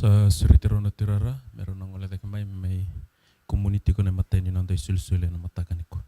Sa suritiro na tirara, meron ng ulit may community ko na matay ni nanday sulsuli na matakan ko.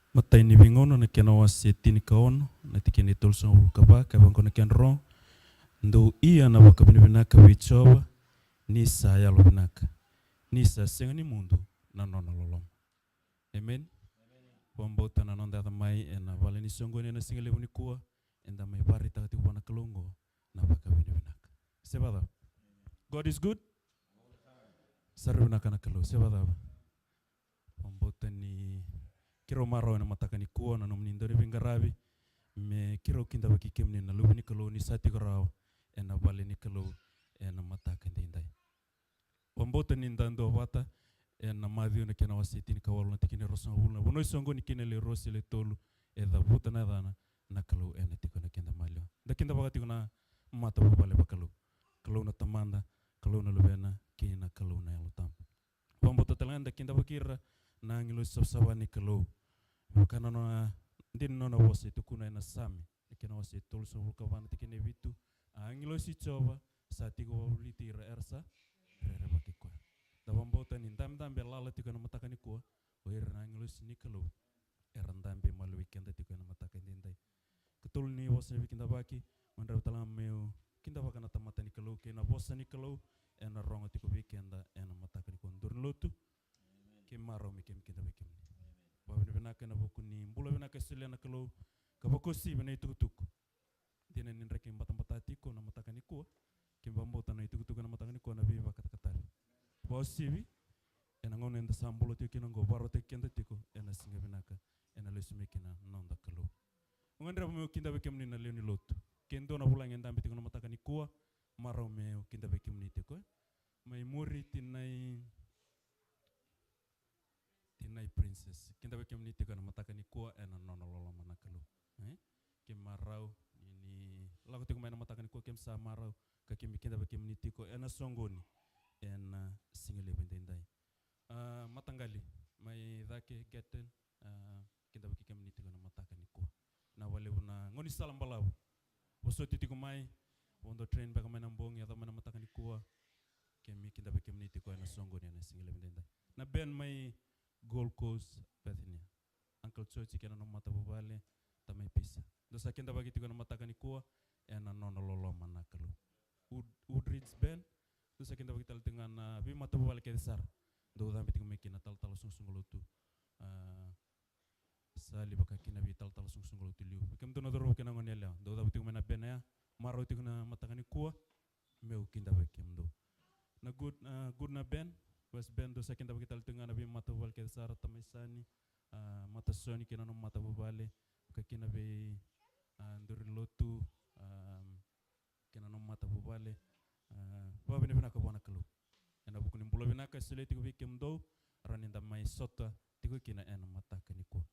Matay ni bingono na kena wasi tini kaono na tikini tulsa ulukaba kabang kono ken ro ndo iya na wakabini binaka wichoba ni saya lo binaka ni sa sengani mundu na nona lolom. Amen. Wambota na nonda mai ena vale ni songo ni na singale buni kuwa enda mai bari takati wana kalongo na wakabini binaka. Sebada. God is good. Saru binaka na kalo. Sebada. Wambota ni kiro maro na matakani kuwa na nomnindori bingarabi me kiro kinda baki kemni na lubini kalo ni sati garao ena vale ni kalo ena matakani dindai. Wambota ni ndando wata ena madhiyo na kena wasiti ni kawalu na tikini rosa hula. Wanoi songo ni kine le rosi le tolu edha vuta na dhana na kalo ena tiko na kenda malio. Da kenda baka tiko na mata bubale bakalo. Kalo na tamanda, kalo na lubena, kini na kalo na yalutampu. Wambota talanda kenda bakira na ngilo sabasawa ni kalo. Kana na din nona wasi tukuna ina sami ikena wasi tolso vulkavana tikene vitu angilo si choba sa tigo wulitira ersa rere bakiko da wambota ni ndambe lala tikana matakani ko oira na angilo si nikalo erandambe malu weekend tikana matakani dindai ketul ni wasi weekend baki mandra tala meu kinda bakana tamata nikalo kena bosa nikalo ena ronga tiko weekend ena matakani ko ndurlotu kemaro mi kem kinda weekend Wabini binaka na boku ni mbula binaka sile na kalo kabako si bina itukutuk. Dina ninreke mbata tiko na matakani ko kimbambota na itukutuk na matakani ko na biba katakatari. Bao sibi ena ngone enda sambulo tiko kina ngo baro tiko kenda tiko ena singa binaka ena lesume kina nonda kalo. Ngondra mo kinda bekem ni na leoni lotu. Kendo na bulang enda ambitiko na matakani ko maro me kinda bekem ni tiko. Mai muri tinai princess kinda bekem ni tiko na matakani ko ena nono lolo manakalu kem marau ini lagu tiko maina matakani ko kem sa marau ka kem kinda bekem ni tiko ena songoni ena singale bendendai matangali mai dake geten kinda bekem ni tiko na matakani ko na wale una ngoni salam balau boso tiko mai wondo train baka maina mbongi atau maina matakani ko kem kinda bekem ni tiko ena songoni ena singale bendendai na ben mai Gold Coast, Bethania. Uncle Church kena no mata bubale tamai pisa. Dosa kenda bagi tiko no mata kanikoa ena nono lolo manakalu. Udridge Ben dosa kenda bagi tal dengan bi mata bubale ke desar. Do da biting mekina tal sung lotu. Sali baka kina bi tal sung lotu liu. Kem to no doro kena ngonela. Do da biting mena benaya maro tiko na mata kanikoa meu kinda bekem do. Na good na Ben West Bend dosa kinda bagi tal tengah nabi mata bubale ke desar tamaisani mata soni kena no mata bubale ka kina be nduri lotu kena no mata bubale ba bene bena ka bona kalu ena pulo binaka sile tiku bikim do raninda mai sota tiku kina ena mataka ni ko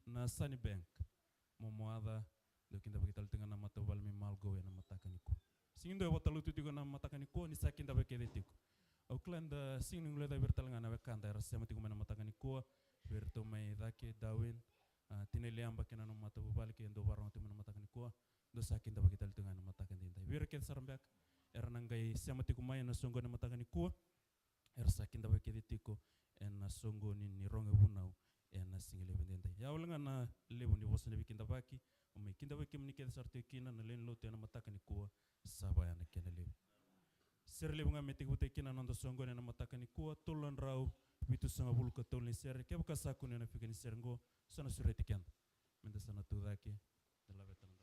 na Sunny Bank momoada do kinda bagital tinga na mata balmi malgo ena mataka ni ko singindo e watalutu tiku na mataka ni ko ni sakinda bakede tiku Auckland singing le da bertalanga na bekanda era sema tiku na mataka ni ko berto mai dake Darwin tinele amba kena no mata bubal ke ndo barang tu na mataka ni ko do sakinda bagital tinga na mataka ndinda wirke sarambak era nangai sema tiku mai na songo na mataka ni ko era sakinda bakede tiku ena songo ni ronge bunau ena singile bendenda ya ulanga na lebu ni bosne bikinda baki o mai kinda baki mni keda sarte kina na len lote na mataka ni ko sabaya na kena lebu ser lebu nga meti hute kina nando songo na mataka ni ko tolan rau bitu sanga bulu ka tolni ser ke baka saku na fikani sergo sana sureti kenda menda sana tudake de la betana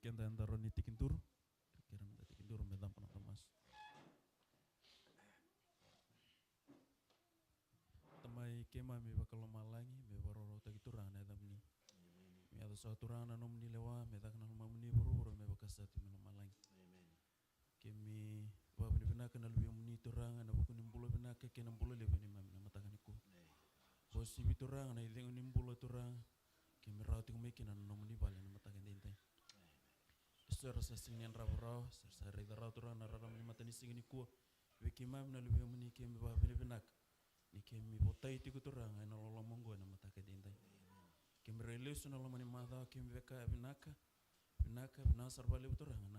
Kenda anda roni tikintur, kira menda tikintur medam pernah kemas. Tamai kema me bakal malangi me bororo tikintur ana edam ni. Me ada suatu rana nom ni lewa me tak nal mamuni bororo me bakasati me malangi. Kemi Babu ni vinaka na lubi muni toranga na buku ni mbula vinaka kena mbula lewe ni mami na matakani ku. Bosi bi toranga na ilengo ni mbula toranga ke merau tiku meki na nomu ni bale na matakani dintai. Sera sa singin rabrau sa rida rau toranga na rara ni matani singin ku. Weki mami na lubi muni ke mi babu ni vinaka. Ni ke mi botai tiku toranga na lola mongo na matakani dintai. Ke merelesu na lomani madha ke mi veka vinaka. Vinaka vinasar bale toranga na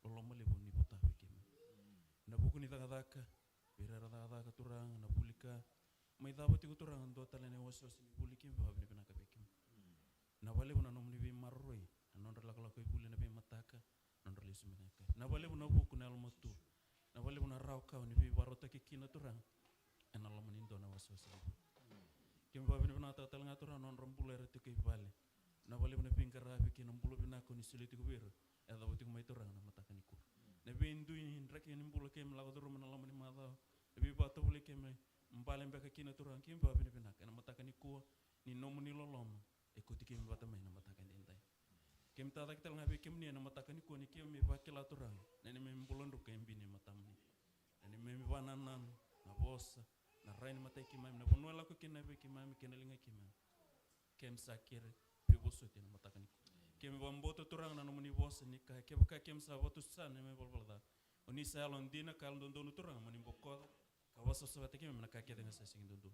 loloma lebu ni botai weki mami. Na buku ni taka birara taka turang na bulika mai dapat tiku turang ando talene wasos ni buliki bawa ni penaka bekim na bale una nom ni be marroi non rela kala koi bule na be mataka non rela sumenaka na bale una buku na almatu na bale una rauka ni be barota kikina turang en alama ni ndo na wasos kim bawa ni penaka talanga turang non rombule rete kai bale na bale una pingkara bikin bulu binako ni suliti ku biru e dapat tiku mai turang na mataka niku na bendu in raki ni mbula kem la godoro mana lama ni mada bi ba to bule kem mbale mbeka kina turang kem ba bini bina kana mataka ni ko ni nomu ni lolom e kuti kem ba tamai na mataka ni ndai kem ta tak tel ngabe kem ni na mataka ni ko ni kem mi ba kila turang na ni me mbulon ru kem bini matamni na ni me bananan na bossa na rain matai kem na bonwa la ko ken be kem kem linga kem sakir bi bosso tin mataka ni kem bamboto turang na nomuni bossa ni ka kem sa botu sa ne me bolbolda oni sa londina kal dondo turang mani bokko ka wasa sa kem na ka ke dengan sa sing dondo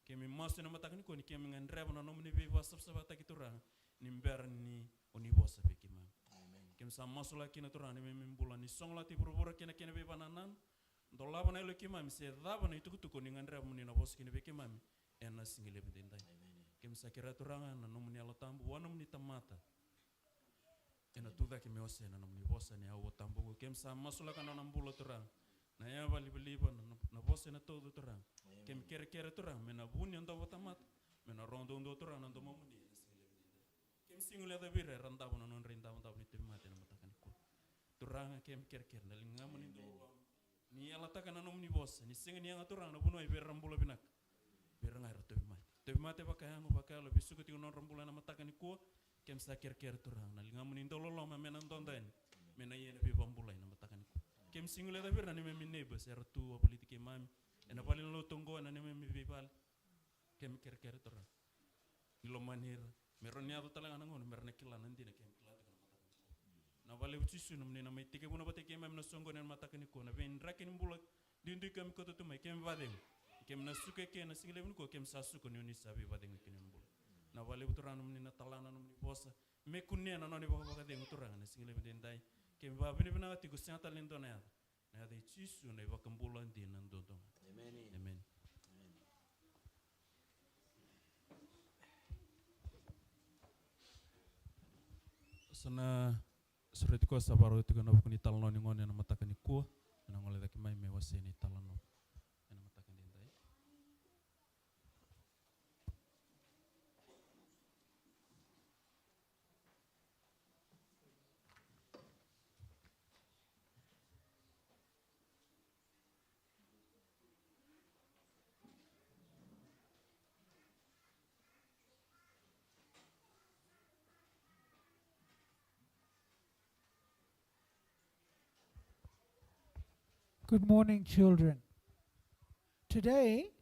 kem mas na matak ni ko ni kem ngan reba na nomuni be wasa sa ki turang ni mber ni oni bossa be kem kem sa masula kina turang ni me bulan ni song la ti burbura kena be bananan dola bana lo kem mi se da bana itu ko ni ngan reba muni na boss kina be kem ena singile bendai kem sa kira turang na nomuni ala tambu wana muni tamata ena tuda ke me ose na nomni bossa ni au tambo kem sa masula kana nambulo turang na ya bali beliba na bossa na todo turang kem kere turang mena buni ando botamat mena rondo ndo turang ando mamuni kem singule da bire randa bona non rinda unda ni temate na matakan ko turang kem kere na lingamuni ndo ni ala takana nomni bossa ni singa ni anga turang na buno e ber rambulo binak ber ngai to mate bakayango bakalo bisukuti non rambulo na matakan ko kem sa kere turang na linga muni ndolo lo mena ndondan mena yene be bambulai na matakan ko kem singule da birna ni me neighbor ser tu politike mam ena bali lo tongo na ni me be bal kem kere turang ni lo manir meron ya to talanga ngon merna kila nanti na kem kila na matakan na bali ucisu na mena mai tike buna batike mam na songo na matakan ko na ben rakin bulak dindu kem ko to mai kem vadeng kem na suke ke na singule ko kem sa suko ni oni sabi vadeng kem bul na wale uturana mni na talana mni bossa me kunne na noni baka baka de uturana na singile bendai ke ba bini bina ti gusia talento na de chisu na baka mbulan di nan dondo amen sana surati ko sabaro ti kana bukuni talano ni ngone na mataka ni ko na ngole da kimai me wase ni talano na mataka ni ndai Good morning, children. Today,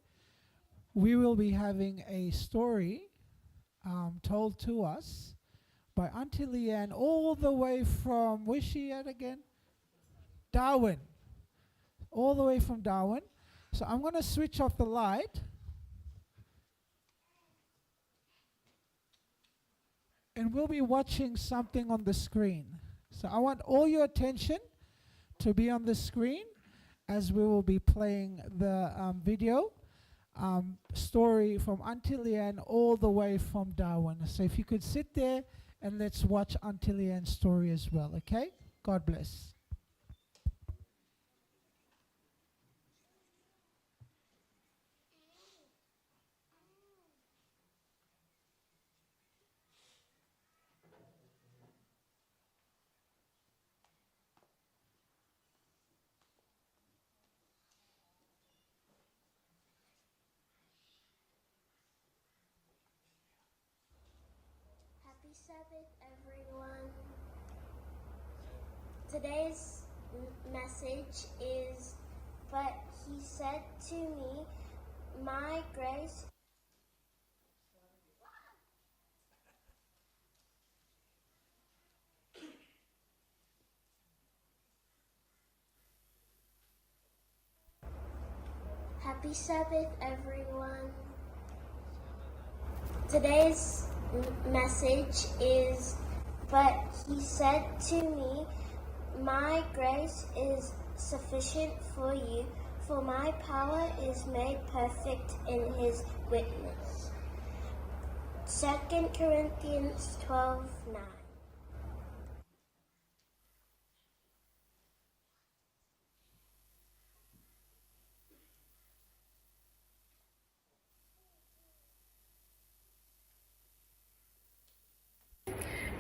we will be having a story told to us by Auntie Leanne all the way from, where's she at again? Darwin. All the way from Darwin. So I'm going to switch off the light. And we'll be watching something on the screen. So I want all your attention to be on the screen as we will be playing the video story from Auntie Leanne all the way from Darwin. So if you could sit there and let's watch Auntie Leanne's story as well, okay? God bless. Happy Sabbath, everyone. Today's message is, but he said to me, my grace. Happy Sabbath, everyone. Today's message is, but he said to me, my grace is sufficient for you, for my power is made perfect in his weakness. 2 Corinthians 12:9.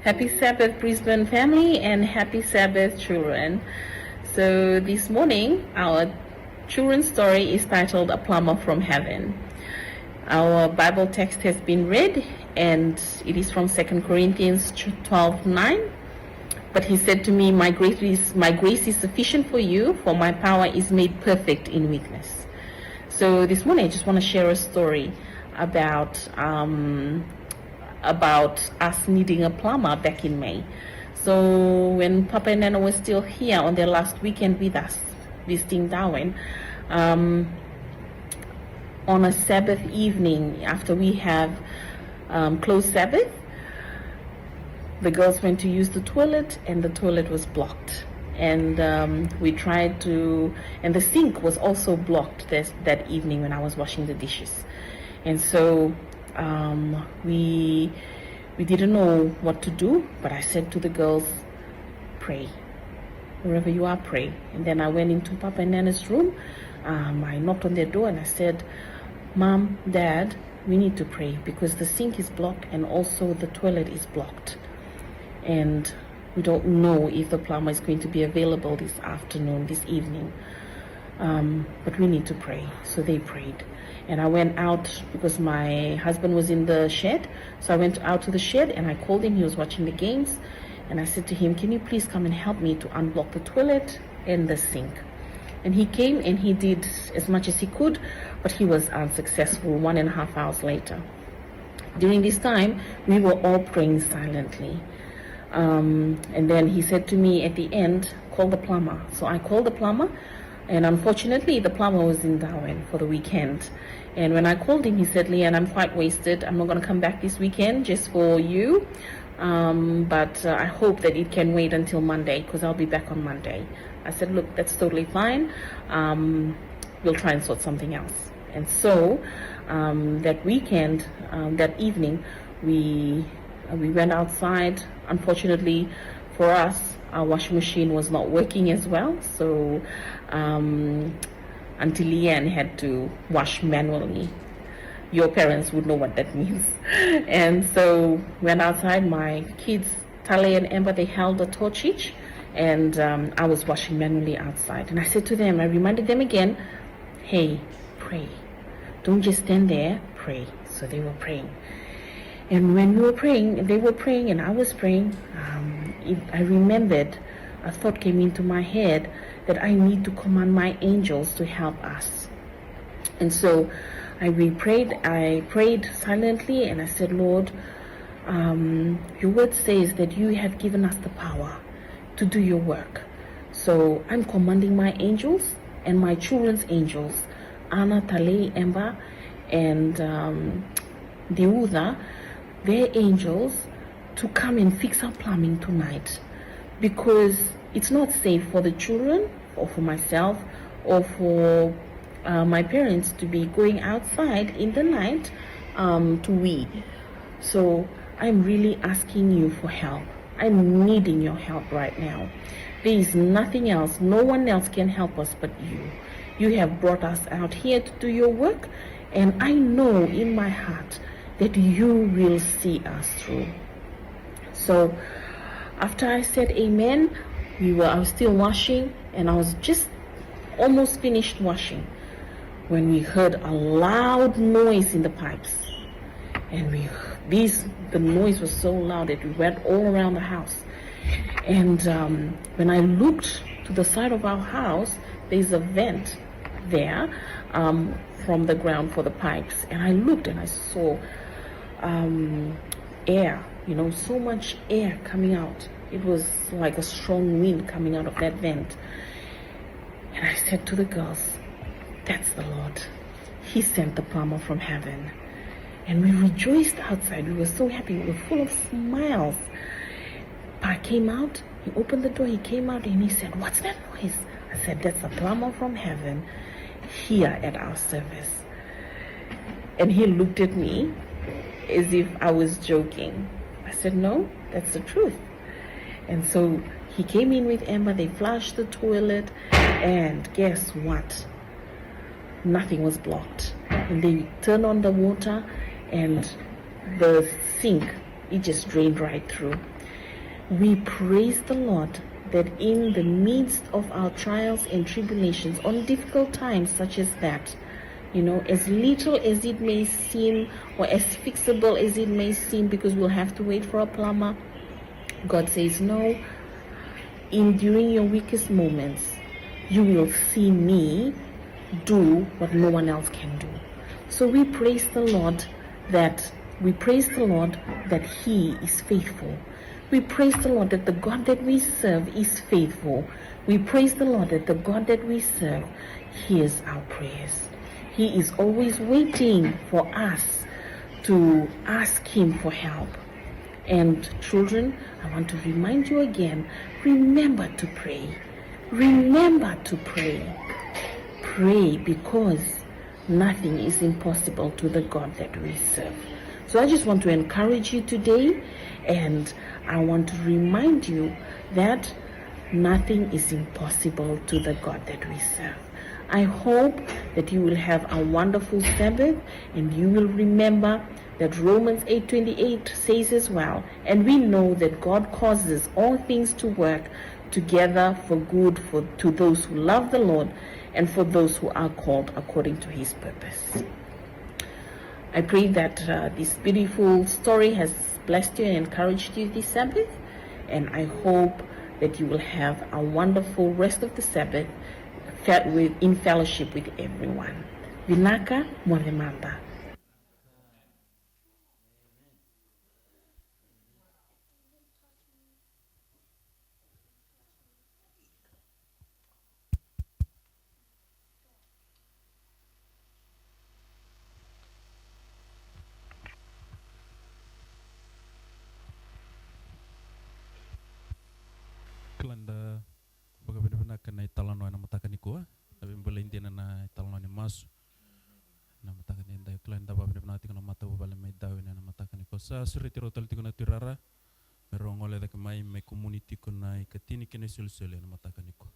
Happy Sabbath, Brisbane family, and happy Sabbath, children. So this morning, our children's story is titled A Plumber from Heaven. Our Bible text has been read, and it is from 2 Corinthians 12:9. But he said to me, my grace is sufficient for you, for my power is made perfect in weakness. So this morning, I just want to share a story about us needing a plumber back in May. So when Papa and Nana were still here on their last weekend with us, visiting Darwin, on a Sabbath evening, after we have closed Sabbath, the girls went to use the toilet and the toilet was blocked. And we tried to, and the sink was also blocked that evening when I was washing the dishes. And so we didn't know what to do, but I said to the girls, pray. Wherever you are, pray. And then I went into Papa and Nana's room. I knocked on their door and I said, Mom, Dad, we need to pray because the sink is blocked and also the toilet is blocked. And we don't know if the plumber is going to be available this afternoon, this evening. But we need to pray. So they prayed. And I went out because my husband was in the shed. So I went out to the shed and I called him. He was watching the games. And I said to him, can you please come and help me to unblock the toilet and the sink? And he came and he did as much as he could, but he was unsuccessful 1.5 hours later. During this time, we were all praying silently. And then he said to me at the end, call the plumber. So I called the plumber. And unfortunately, the plumber was in Darwin for the weekend. And when I called him, he said, Leanne, I'm quite wasted. I'm not going to come back this weekend just for you. But I hope that it can wait until Monday because I'll be back on Monday. I said, look, that's totally fine. We'll try and sort something else. And so that weekend, that evening, we went outside. Unfortunately for us, our washing machine was not working as well. So Auntie Leanne had to wash manually. Your parents would know what that means. And so went outside, my kids, Tale and Amber, they held the torch each, and I was washing manually outside. And I said to them, I reminded them again, hey, pray. Don't just stand there, pray. So they were praying. And when we were praying, they were praying and I was praying, I remembered, a thought came into my head that I need to command my angels to help us. And so I prayed silently and I said, Lord, your word says that you have given us the power to do your work. So I'm commanding my angels and my children's angels, Anna, Tale, Emba, and Deuda, their angels, to come and fix our plumbing tonight, because it's not safe for the children or for myself or for my parents to be going outside in the night to wee. So I'm really asking you for help. I'm needing your help right now. There is nothing else. No one else can help us but you. You have brought us out here to do your work, and I know in my heart that you will see us through. So after I said amen, I was still washing, and I was just almost finished washing when we heard a loud noise in the pipes. And the noise was so loud that we went all around the house. And when I looked to the side of our house, there's a vent there from the ground for the pipes. And I looked and I saw air, so much air coming out. It was like a strong wind coming out of that vent. And I said to the girls, that's the Lord. He sent the plumber from heaven. And we rejoiced outside. We were so happy. We were full of smiles. Pa came out. He opened the door. He came out and he said, what's that noise? I said, that's the plumber from heaven here at our service. And he looked at me as if I was joking. I said, no, that's the truth. And so he came in with Emma. They flushed the toilet. And guess what? Nothing was blocked. And they turned on the water and the sink, it just drained right through. We praise the Lord that in the midst of our trials and tribulations, on difficult times such as that, as little as it may seem or as fixable as it may seem, because we'll have to wait for a plumber, God says, no, during your weakest moments, you will see me do what no one else can do. So we praise the Lord that He is faithful. We praise the Lord that the God that we serve is faithful. We praise the Lord that the God that we serve hears our prayers. He is always waiting for us to ask Him for help. And children, I want to remind you again, remember to pray. Remember to pray. Pray, because nothing is impossible to the God that we serve. So I just want to encourage you today, and I want to remind you that nothing is impossible to the God that we serve. I hope that you will have a wonderful Sabbath, and you will remember that Romans 8:28 says as well, and we know that God causes all things to work together for good to those who love the Lord and for those who are called according to His purpose. I pray that this beautiful story has blessed you and encouraged you this Sabbath, and I hope that you will have a wonderful rest of the Sabbath in fellowship with everyone. Vinaka Mwavemamba. Klanda bagaimana kena talano na matakan iko tapi belinti na talano ni masu na matakan inda klanda bagaimana tinggal mata bala mai dawi na matakan iko sa suri tiro tal tinggal tirara merongole da kemai mai community ko na ikatini kene sul-sul na matakan iko.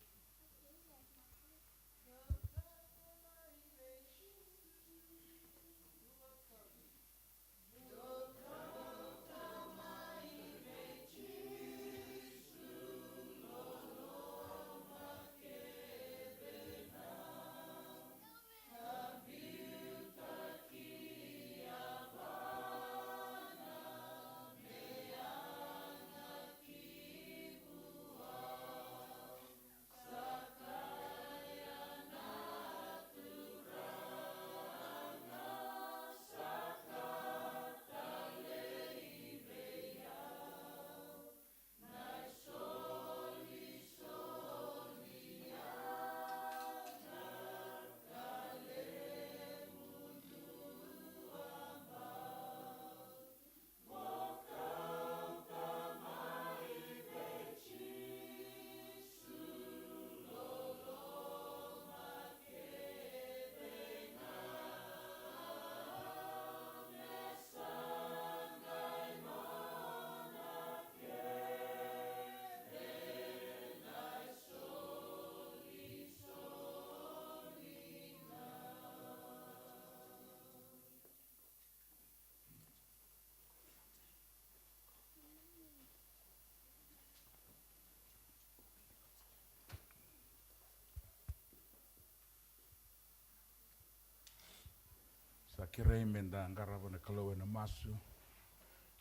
Sakirei menda angkara wana kalau na masu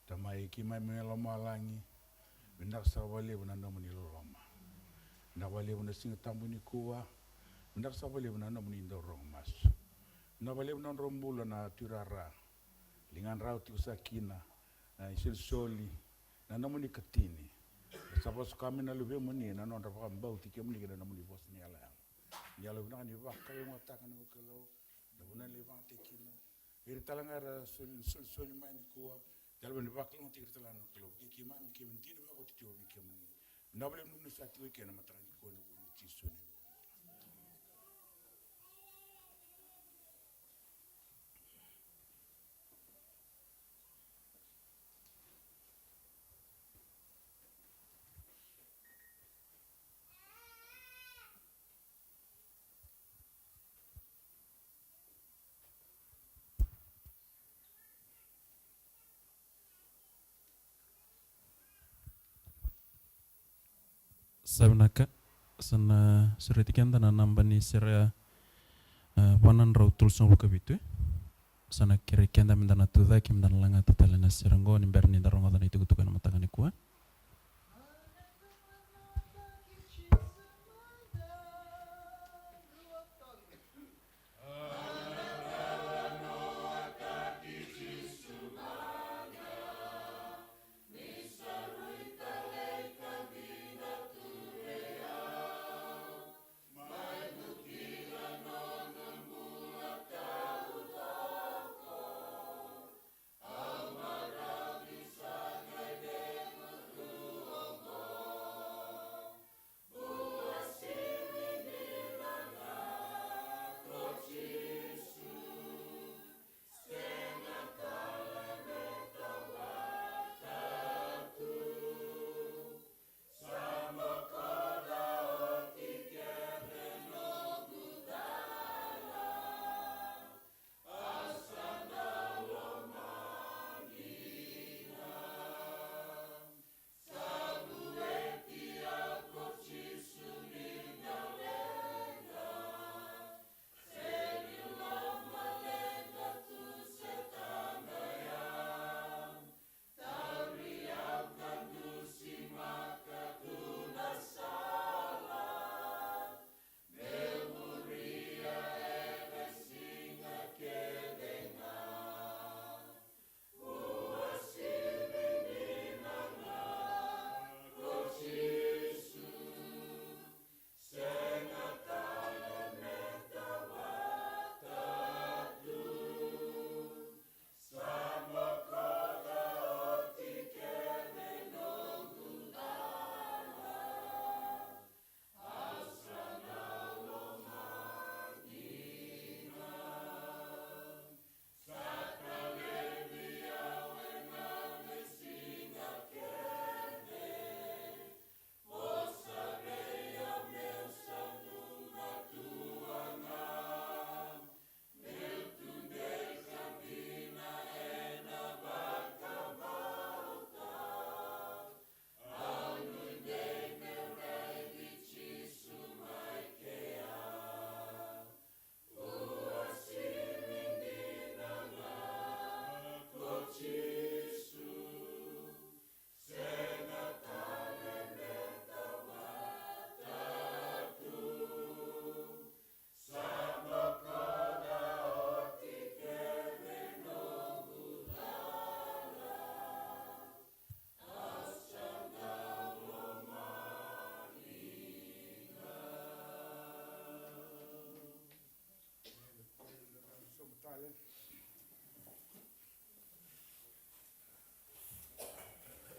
tamai ki mai melo malangi bindak sawali wana no manilo loma na wale una singa tambu ni kuwa na sa wale una na muni ndo rong mas na wale una rombula na turara lingan rauti usakina isil soli na namuni katini sabos kami na lube muni na non rapa mbau tike muni na namuni bos ni ala ni ala una ni wakka yo ngata kan ko da una le va tekina iri talanga sol mai ni kuwa dalben wakka lo tikir talano klo ki man ki menti no ko tito wi kemni na wale nu sa tiwe kena matran ko no ti soni Sabnaka sana suritikan na namba ni sira wanan raw tulson bukabitu sana kiri kenda mindana tuda kim dan langa tatalena sirango ni berni daronga dan itu kutukan matangani kuat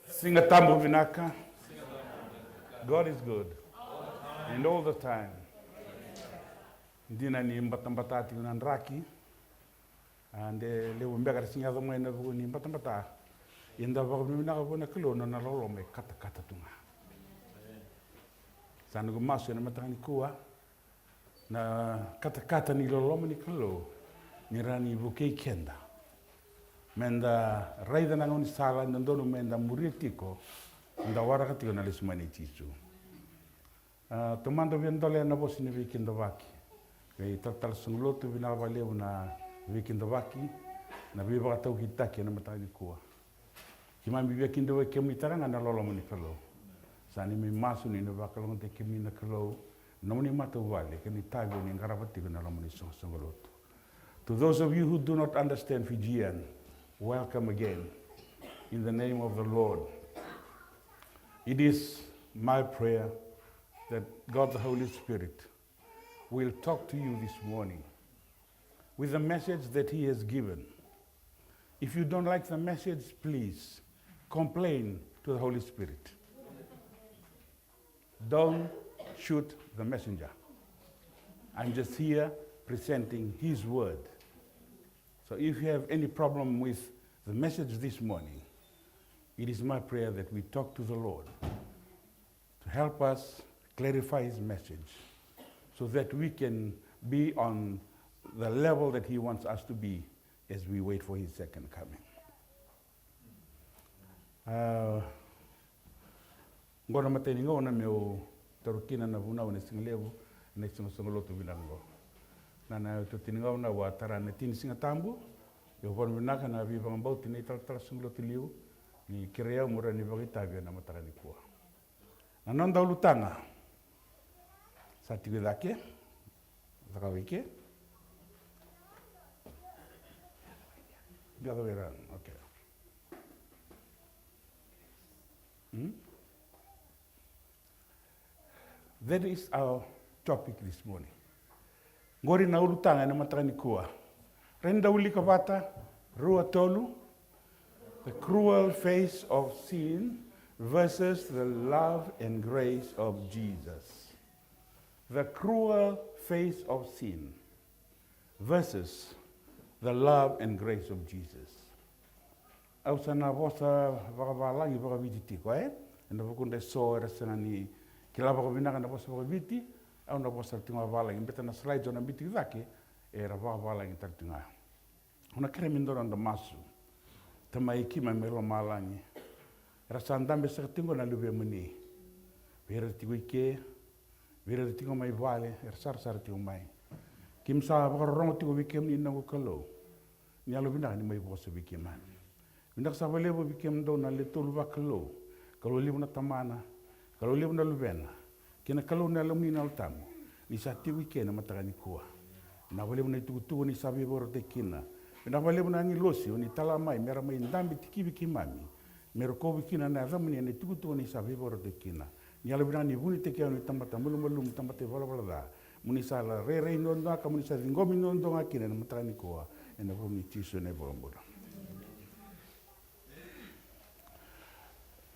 Sing a tambo vinaka. God is good. And all the time. Dina ni mbatambatati unanraki. And le umbega singa zamo ina vugu ni mbatambata. Inda vugu vinaka vuna kilo na lolo me kata kata tunga. Sana gumasu na matangani kuwa. Na kata kata ni lolo ni kilo. Ni rani vukei kenda. Menda raida na ngoni sala ndono menda muritiko nda waraka tiko na lesumani tisu tomando vendole na bosi ni weekend vaki kai tatal sunglotu vina vale una weekend vaki na biba tau hitaki na matani kuwa kimami weekend we kemi taranga na lolo moni kalo Sani mi masu ni na vakalong te kimi na kalau. Namuni mata wale kani tago ni ngaravati kana lamuni songoloto. To those of you who do not understand Fijian, welcome again in the name of the Lord. It is my prayer that God the Holy Spirit will talk to you this morning with the message that He has given. If you don't like the message, please complain to the Holy Spirit. Don't shoot the messenger. I'm just here presenting His word. So if you have any problem with the message this morning, it is my prayer that we talk to the Lord to help us clarify His message so that we can be on the level that He wants us to be as we wait for His second coming. Ngora mateni ngona meu tarukina na vuna wana singlevu na singoloto vinango. Nana tutinga na wa tarana tin singatambu yo von vinaka na viva mbauti ni tal singoloto liu ni kirea mura ni bagita via na matarani kwa. Nanonda ulutanga satigidake zakawike. The other way around, okay. That is our topic this morning. Ngori na urutanga na matarani kua. Renda ulikavata, rua tolu, the cruel face of sin versus the love and grace of Jesus. The cruel face of sin versus the love and grace of Jesus. Au sana vosa vakavalagi vakaviti ko na vakunde so era sana ni kila vakavinaka na vosa vakaviti au na vosa tinga valagi mbeta na slides ona biti vake era vakavalagi tartinga. Ona kere mindora nda masu tamai kima melo malangi. Era sandambe sakatingo na lube muni. Vera tigo ike, vera tigo mai vale, era sar tigo mai. Kim sa vakarongo tigo vikem ni nango kalo. Ni alo bina ni mai vosa vikeman. Bina sa valevo vikem do na le tolu vakalo. Kalau libu na tamana, kalau libu na luvena. Kena kalau na alo na altamu. Ni sa tigo ike na matarani kua. Na valevo na tugu ni sabi boro te kina. Bina valevo na ni losi ni tala mai mera mai ndambi tiki vikimami. Mero ko vikina na ramuni ni tugu ni sabi boro te kina. Ni alo bina ni vuni te kia ni tamata mulum tamate vala da. Muni sa la re nonda ka muni sa ngomi nonda kina na matarani kua. En dan kom niet tussen en boven.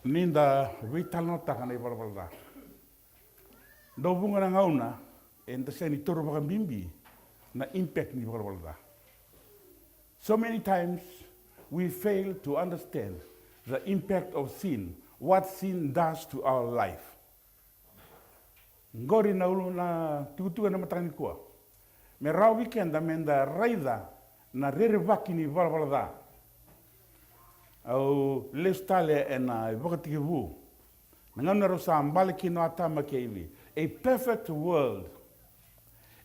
Ninda vital nota kan ay balbalda. Do bunga na ngauna en da seni toro baka bimbi na impact ni balbalda. So many times we fail to understand the impact of sin, what sin does to our life. Ngori na ulu na tutu na matangani kwa. Me rau weekend da menda raida na rere vaki ni valvalada. Au lestale e na vakatiki vu. Ngana rosa ambaliki no atama keivi. A perfect world.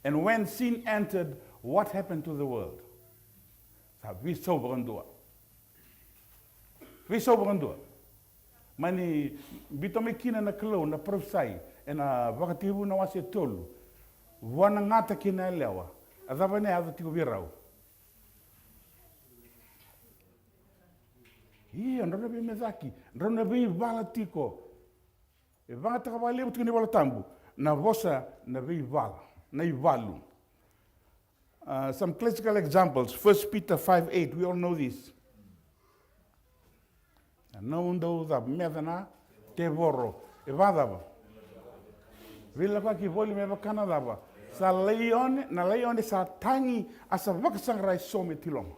And when sin entered, what happened to the world? Sa vi sobrandua. Vi sobrandua. Mani bitome kina na klo na profsai e na vakatiki vu na wase tolu. Wana ngata kina lewa. Azavane azatiko virau. Androna be mezaki, androna be vala tiko. E vanga taka vale butu ni vala tambu. Na vosa na be vala, na ivalu. Some classical examples. 1 Peter 5:8. We all know this. Não ando da medana te vorro. E vadava. Vila pa ki voli me vakana dava. Sa leone na leone sa tangi asa vakasangrai some tilong.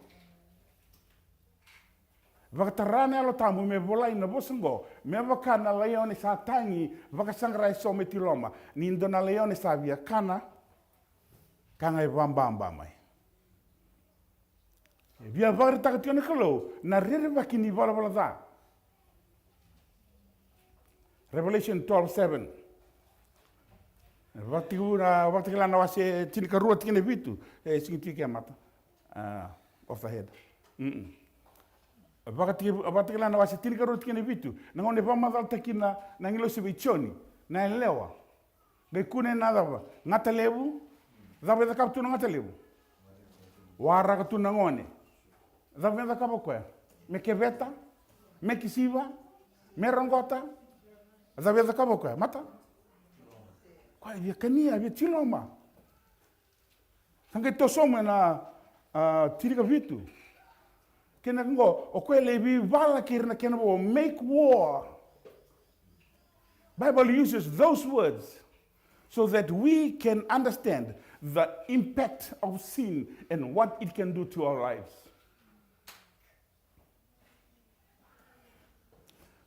Vakatarane alo tamu me volai na bosango. Me vakana leone sa tangi vakasangrai some tiloma. Nindo na leone sa via kana kanga vambamba mai. Via varitaka tione kalo na rere vakini vala da. Revelation 12:7. Waktu kila na wase tinika rua tikene vitu. Singi tiki mata. Off the head. Abatikila na wasi tini karot kini vitu. Nangone pamadal takina nangilo se bichoni na lewa. Gai kune na dava ngata lebu. Dava da kaptu ngata lebu. Wara katu nangone. Dava da kapakwe. Me keveta, me kisiva, me rangota. Dava da kapakwe. Mata. Kwa via kania via chiloma. Sangai tosome na tiri ka vitu. Kena ngo o koe le bi wala kirna kena bo make war. Bible uses those words so that we can understand the impact of sin and what it can do to our lives.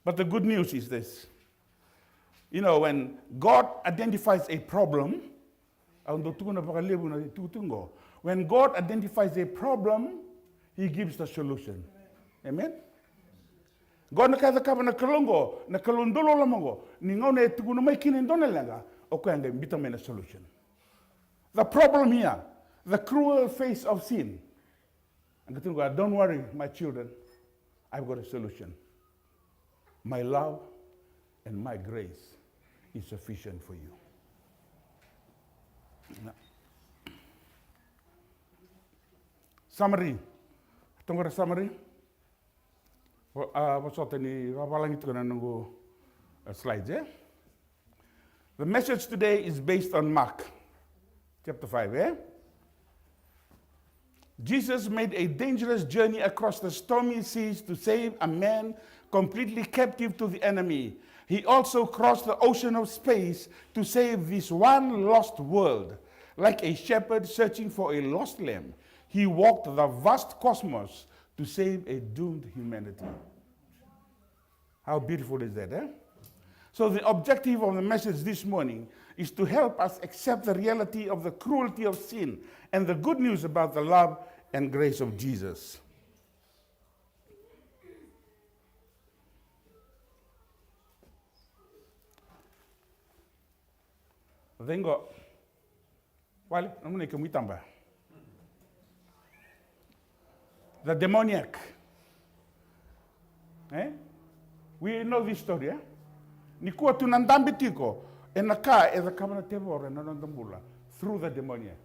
But the good news is this. You know, when God identifies a problem, when God identifies a problem, He gives the solution. Amen? God na kada kaba na kalongo, na kalondolo lamongo, ni ngone tukuna mai kini ndone lenga, okwanga mbita mena solution. The problem here, the cruel face of sin. And God, don't worry, my children, I've got a solution. My love and my grace is sufficient for you. Now, summary. Tunggu summary. Pasal ni wawalang itu kan nunggu slides ya. The message today is based on Mark, chapter 5. Jesus made a dangerous journey across the stormy seas to save a man completely captive to the enemy. He also crossed the ocean of space to save this one lost world. Like a shepherd searching for a lost lamb, He walked the vast cosmos to save a doomed humanity. How beautiful is that, eh? So the objective of the message this morning is to help us accept the reality of the cruelty of sin and the good news about the love and grace of Jesus. Vengo, wale, namune kemuitamba. The demoniac. We know this story. Nikuwa tunandambitiko enaka eza kamana tevore nanandambula through the demoniac.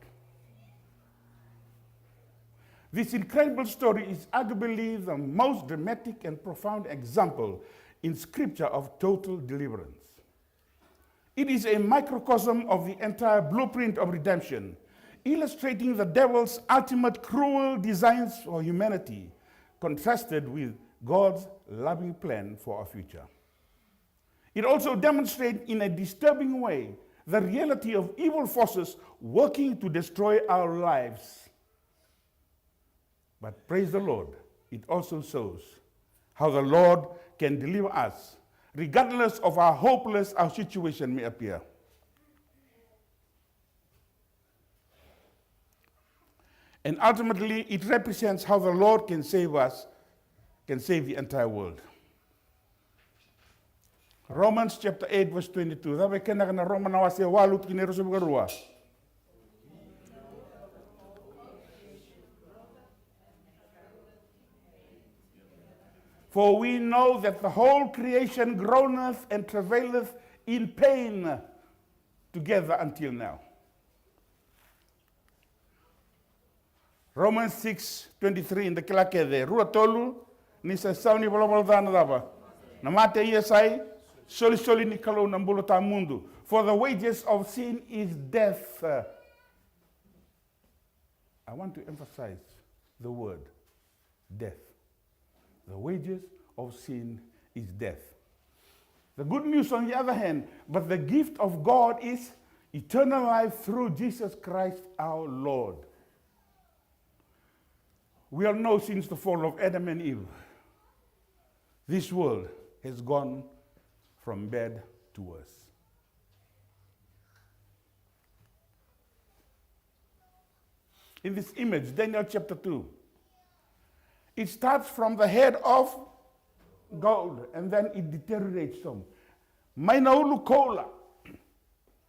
This incredible story is arguably the most dramatic and profound example in Scripture of total deliverance. It is a microcosm of the entire blueprint of redemption, illustrating the devil's ultimate cruel designs for humanity, contrasted with God's loving plan for our future. It also demonstrates in a disturbing way the reality of evil forces working to destroy our lives. But praise the Lord, it also shows how the Lord can deliver us, regardless of how hopeless our situation may appear. And ultimately, it represents how the Lord can save us, can save the entire world. Romans chapter 8, verse 22. For we know that the whole creation groaneth and travaileth in pain together until now. Romans 6:23 in the kilake de rua tolu ni sa sauni bolobol dana dava. Namate iesai soli ni kalau nambulo ta mundu. For the wages of sin is death. I want to emphasize the word death. The wages of sin is death. The good news on the other hand, but the gift of God is eternal life through Jesus Christ our Lord. We all know since the fall of Adam and Eve, this world has gone from bad to worse. In this image, Daniel chapter 2, it starts from the head of gold and then it deteriorates some. May naulu kola.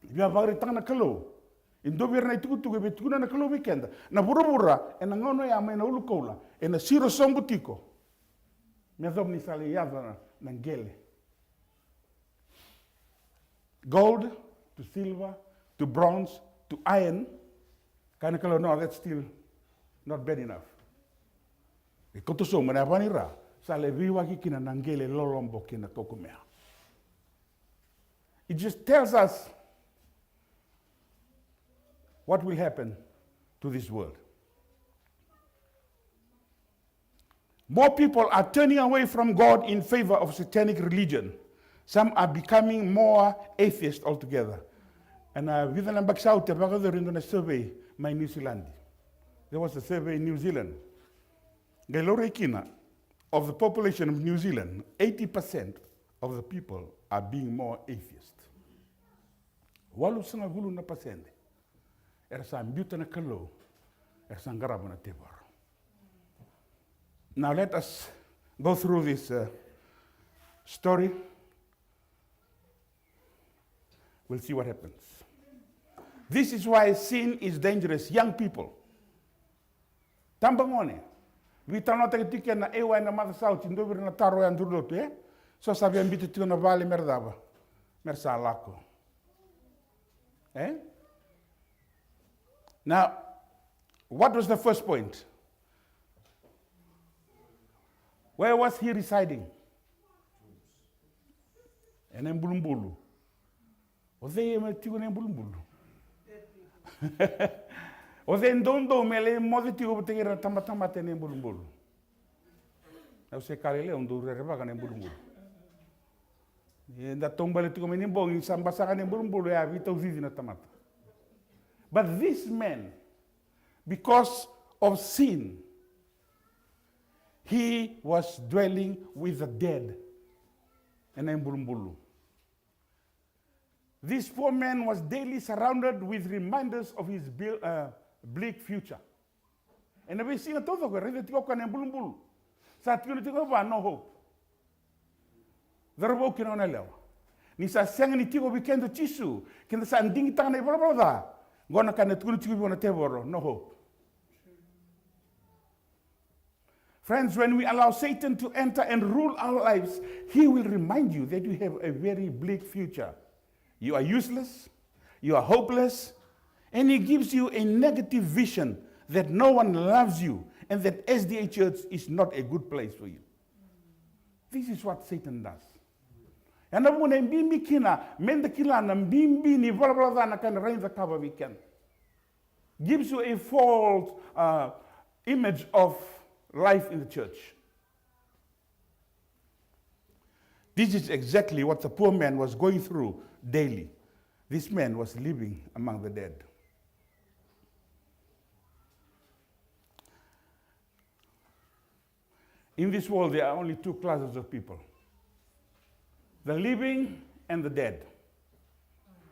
Via varitang na kalo. Indo bir na ituku tuku betukuna na kalo weekend. Na burubura e na ngono ya may naulu kola. E na siro sombutiko. Mezob ni sale yadana nangele. Gold to silver to bronze to iron. Kanakalo, no, that's still not bad enough. E koto so mana panira sale viwa ki kina nangele lolombo kina tokumea. It just tells us what will happen to this world. More people are turning away from God in favor of satanic religion. Some are becoming more atheist altogether. And with an ambassador, in a survey, my New Zealand. There was a survey in New Zealand. Of the population of New Zealand, 80% of the people are being more atheist. Walu sanga gulu na pasende. Ersa mbuta na kalo. Ersa ngarabu na tebor. Now let us go through this story. We'll see what happens. This is why sin is dangerous. Young people. Tambangone. We tano tiki na ewa na mother south indovir na taro ya ndurloto eh. So sabiam bitu tiko na vale merdaba. Mersa lako. Eh? Now, what was the first point? Where was he residing? In Mbulumbulu. Was they in Mbulumbulu? Was they in Dondo Mele Mozitigo Tegera Tamatamata in Mbulumbulu? I say Karele on Durevagan in Mbulumbulu. In that Tombaletico in Bong in Sambasagan in Mbulumbulu, I have in a tamata. But this man, because of sin, he was dwelling with the dead in Mbulumbulu. This poor man was daily surrounded with reminders of his bleak future. And we see a todo que rede tiko kan Mbulumbulu. Sa tiko tiko va no hope. Darbo kino na lewa. Ni sa senga ni tiko weekend chisu, kina sa nding tanga na bla. Gona kan tiko tiko bona teboro, no hope. Friends, when we allow Satan to enter and rule our lives, he will remind you that you have a very bleak future. You are useless, you are hopeless, and he gives you a negative vision that no one loves you and that SDA Church is not a good place for you. This is what Satan does. And when mbimbi kina, mende kila na mbimbi ni blah na kan rain the cover weekend. Gives you a false image of life in the church. This is exactly what the poor man was going through daily. This man was living among the dead. In this world, there are only two classes of people: the living and the dead.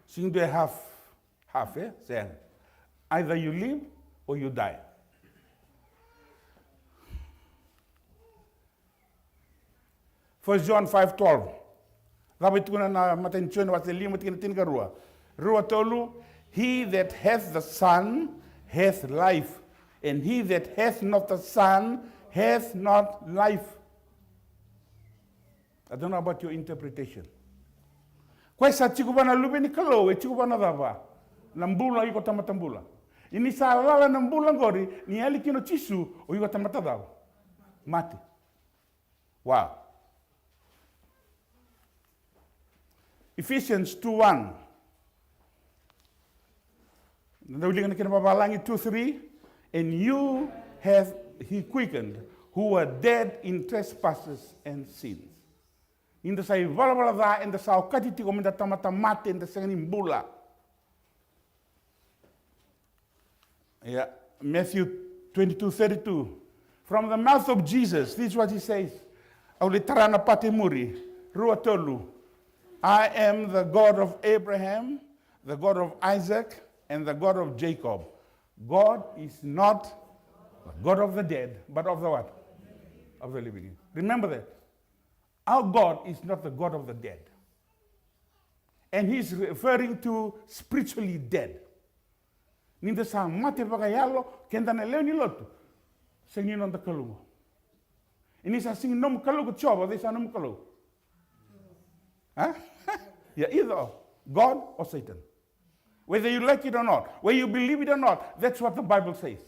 Seem to have half, eh? Say, either you live or you die. First John 5:12. Dapat ko na matention was the limit kin tin garua. Rua tolu, he that hath the Son hath life, and he that hath not the Son hath not life. I don't know about your interpretation. Kwa sa chikubana lube ni kalo, e chikubana dava. Nambula iko tamatambula. Ini sa lala nambula ngori, ni ali kino chisu, o iko tamatadawa. Mati. Wow. Ephesians 2:1. Naulingan kina babalangi 2:3. And you have he quickened who were dead in trespasses and sins. Inda sa ivalabala da inda sa okatiti ko minda tamata mate inda sa mbula. Yeah, Matthew 22:32. From the mouth of Jesus, this is what he says. Aulitarana patemuri, ruatolu. I am the God of Abraham, the God of Isaac, and the God of Jacob. God is not the God of the dead, but of the what? Of the living. Remember that. Our God is not the God of the dead. And he's referring to spiritually dead. Ninda sa mate bagayalo, kenda na leo ni lotu. Sengin on the kalungo. Ini sa sing nom kalau ko choba, they sa nom kalau. Huh? Yeah, either God or Satan. Whether you like it or not, whether you believe it or not, that's what the Bible says.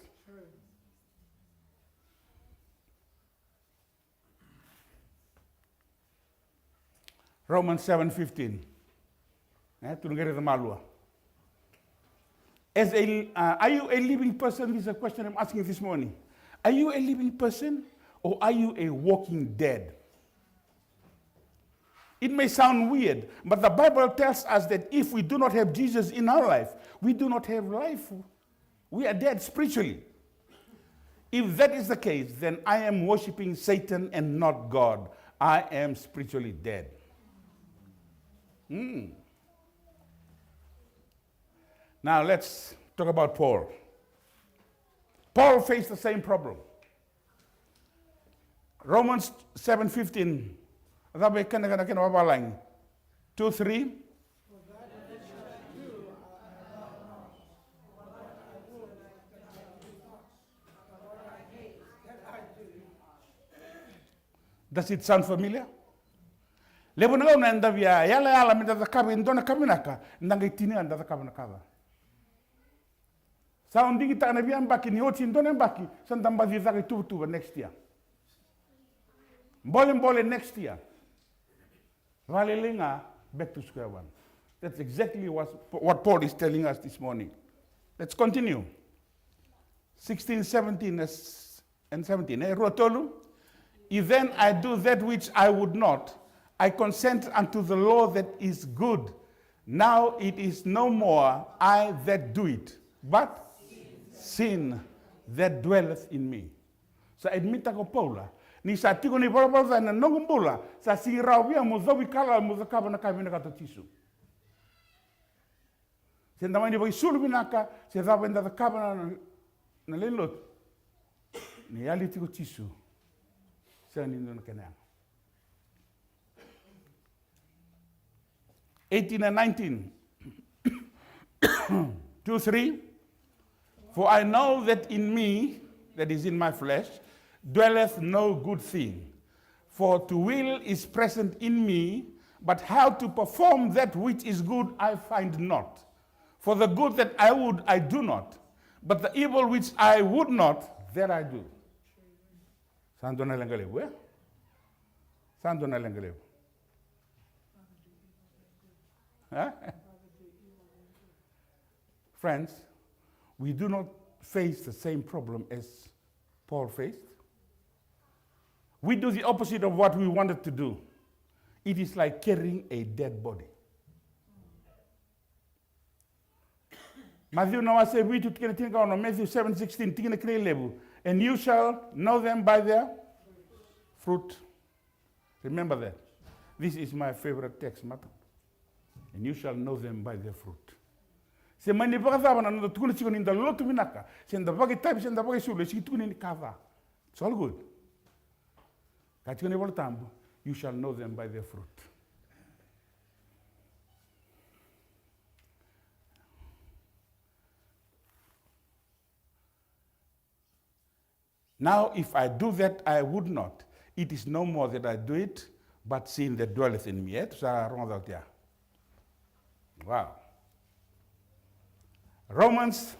Romans 7:15. Are you a living person? This is a question I'm asking this morning. Are you a living person or are you a walking dead? It may sound weird, but the Bible tells us that if we do not have Jesus in our life, we do not have life. We are dead spiritually. If that is the case, then I am worshiping Satan and not God. I am spiritually dead. Now let's talk about Paul. Paul faced the same problem. Romans 7:15. 2:3. Does it sound familiar? Lebo na na nda via yala minda da kabi ndona kaminaka ndanga itini anda da kabana kaba. Sound digi ta na via mbaki ni oti ndona mbaki sandamba di zaki tuba next year. Mbole next year. Valelinga back to square one. That's exactly what Paul is telling us this morning. Let's continue. 16, 17 and 17. Rotolu. If then I do that which I would not, I consent unto the law that is good. Now it is no more I that do it, but sin that dwelleth in me. So admita ko Paula. Ni sa tiko ni bala na nongumbula sa singrawia muzawi kala muzakaba na kabina katotisu. Senda mani boy sulu binaka se dava nda kaba na lelot. Ni ali tiko tisu. Sa ni no kana. 18 and 19. 2:3. For I know that in me, that is in my flesh, dwelleth no good thing. For to will is present in me, but how to perform that which is good I find not. For the good that I would, I do not. But the evil which I would not, that I do. Sandona langalebu, eh? Sandona langalebu. Friends, we do not face the same problem as Paul faced. We do the opposite of what we wanted to do. It is like carrying a dead body. Matthew 7:16, and you shall know them by their fruit. Remember that. This is my favorite text, Matthew. And you shall know them by their fruit. Se mani bagaza bana no tukuni chiko ninda lotu minaka. Se nda bagi type se nda bagi sulu si tukuni ni kava. It's all good. Kachikoni voltambu, you shall know them by their fruit. Now, if I do that, I would not. It is no more that I do it, but sin that dwelleth in me. Wow. Romans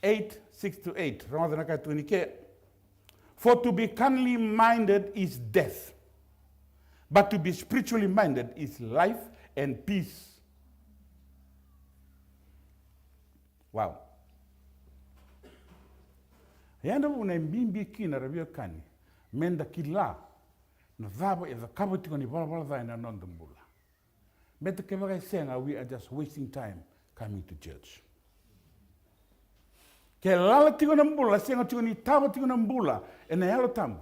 8:6-8. For to be carnally minded is death, but to be spiritually minded is life and peace. Wow. Yanda una mbimbi kina rabio kani menda kila na dhabo e dhakabo tiko ni bala dha ina nondumbula. Meta kevaga senga we are just wasting time coming to church. Ke lala tiko na mbula senga tiko ni tabo tiko na mbula e na yalo tamu.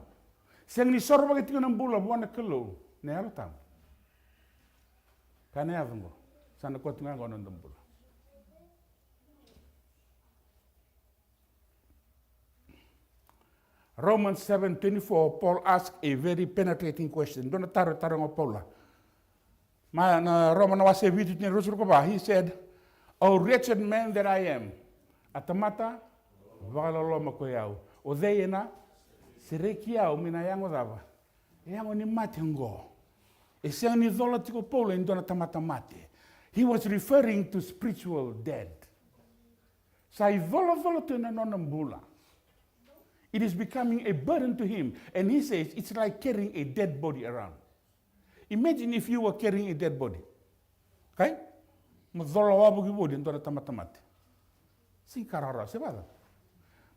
Senga ni sorba ke tiko na mbula buana kelo na yalo tamu. Kane avungo sana kwa tunga ngono ndumbula. Romans 7:24, Paul asked a very penetrating question. Don't taro Paula. He said, "O wretched man that I am, atamata vagalolo makoyao, odeena Serekia o mina yango dava. Yango ni matengo. E siang ni zola tiko polo indona tamata mate. He was referring to spiritual dead. Sai zola tena nonambula. It is becoming a burden to him. And he says it's like carrying a dead body around. Imagine if you were carrying a dead body. Okay? Zola wabu ki body indona tamata mate. Si karara sebada.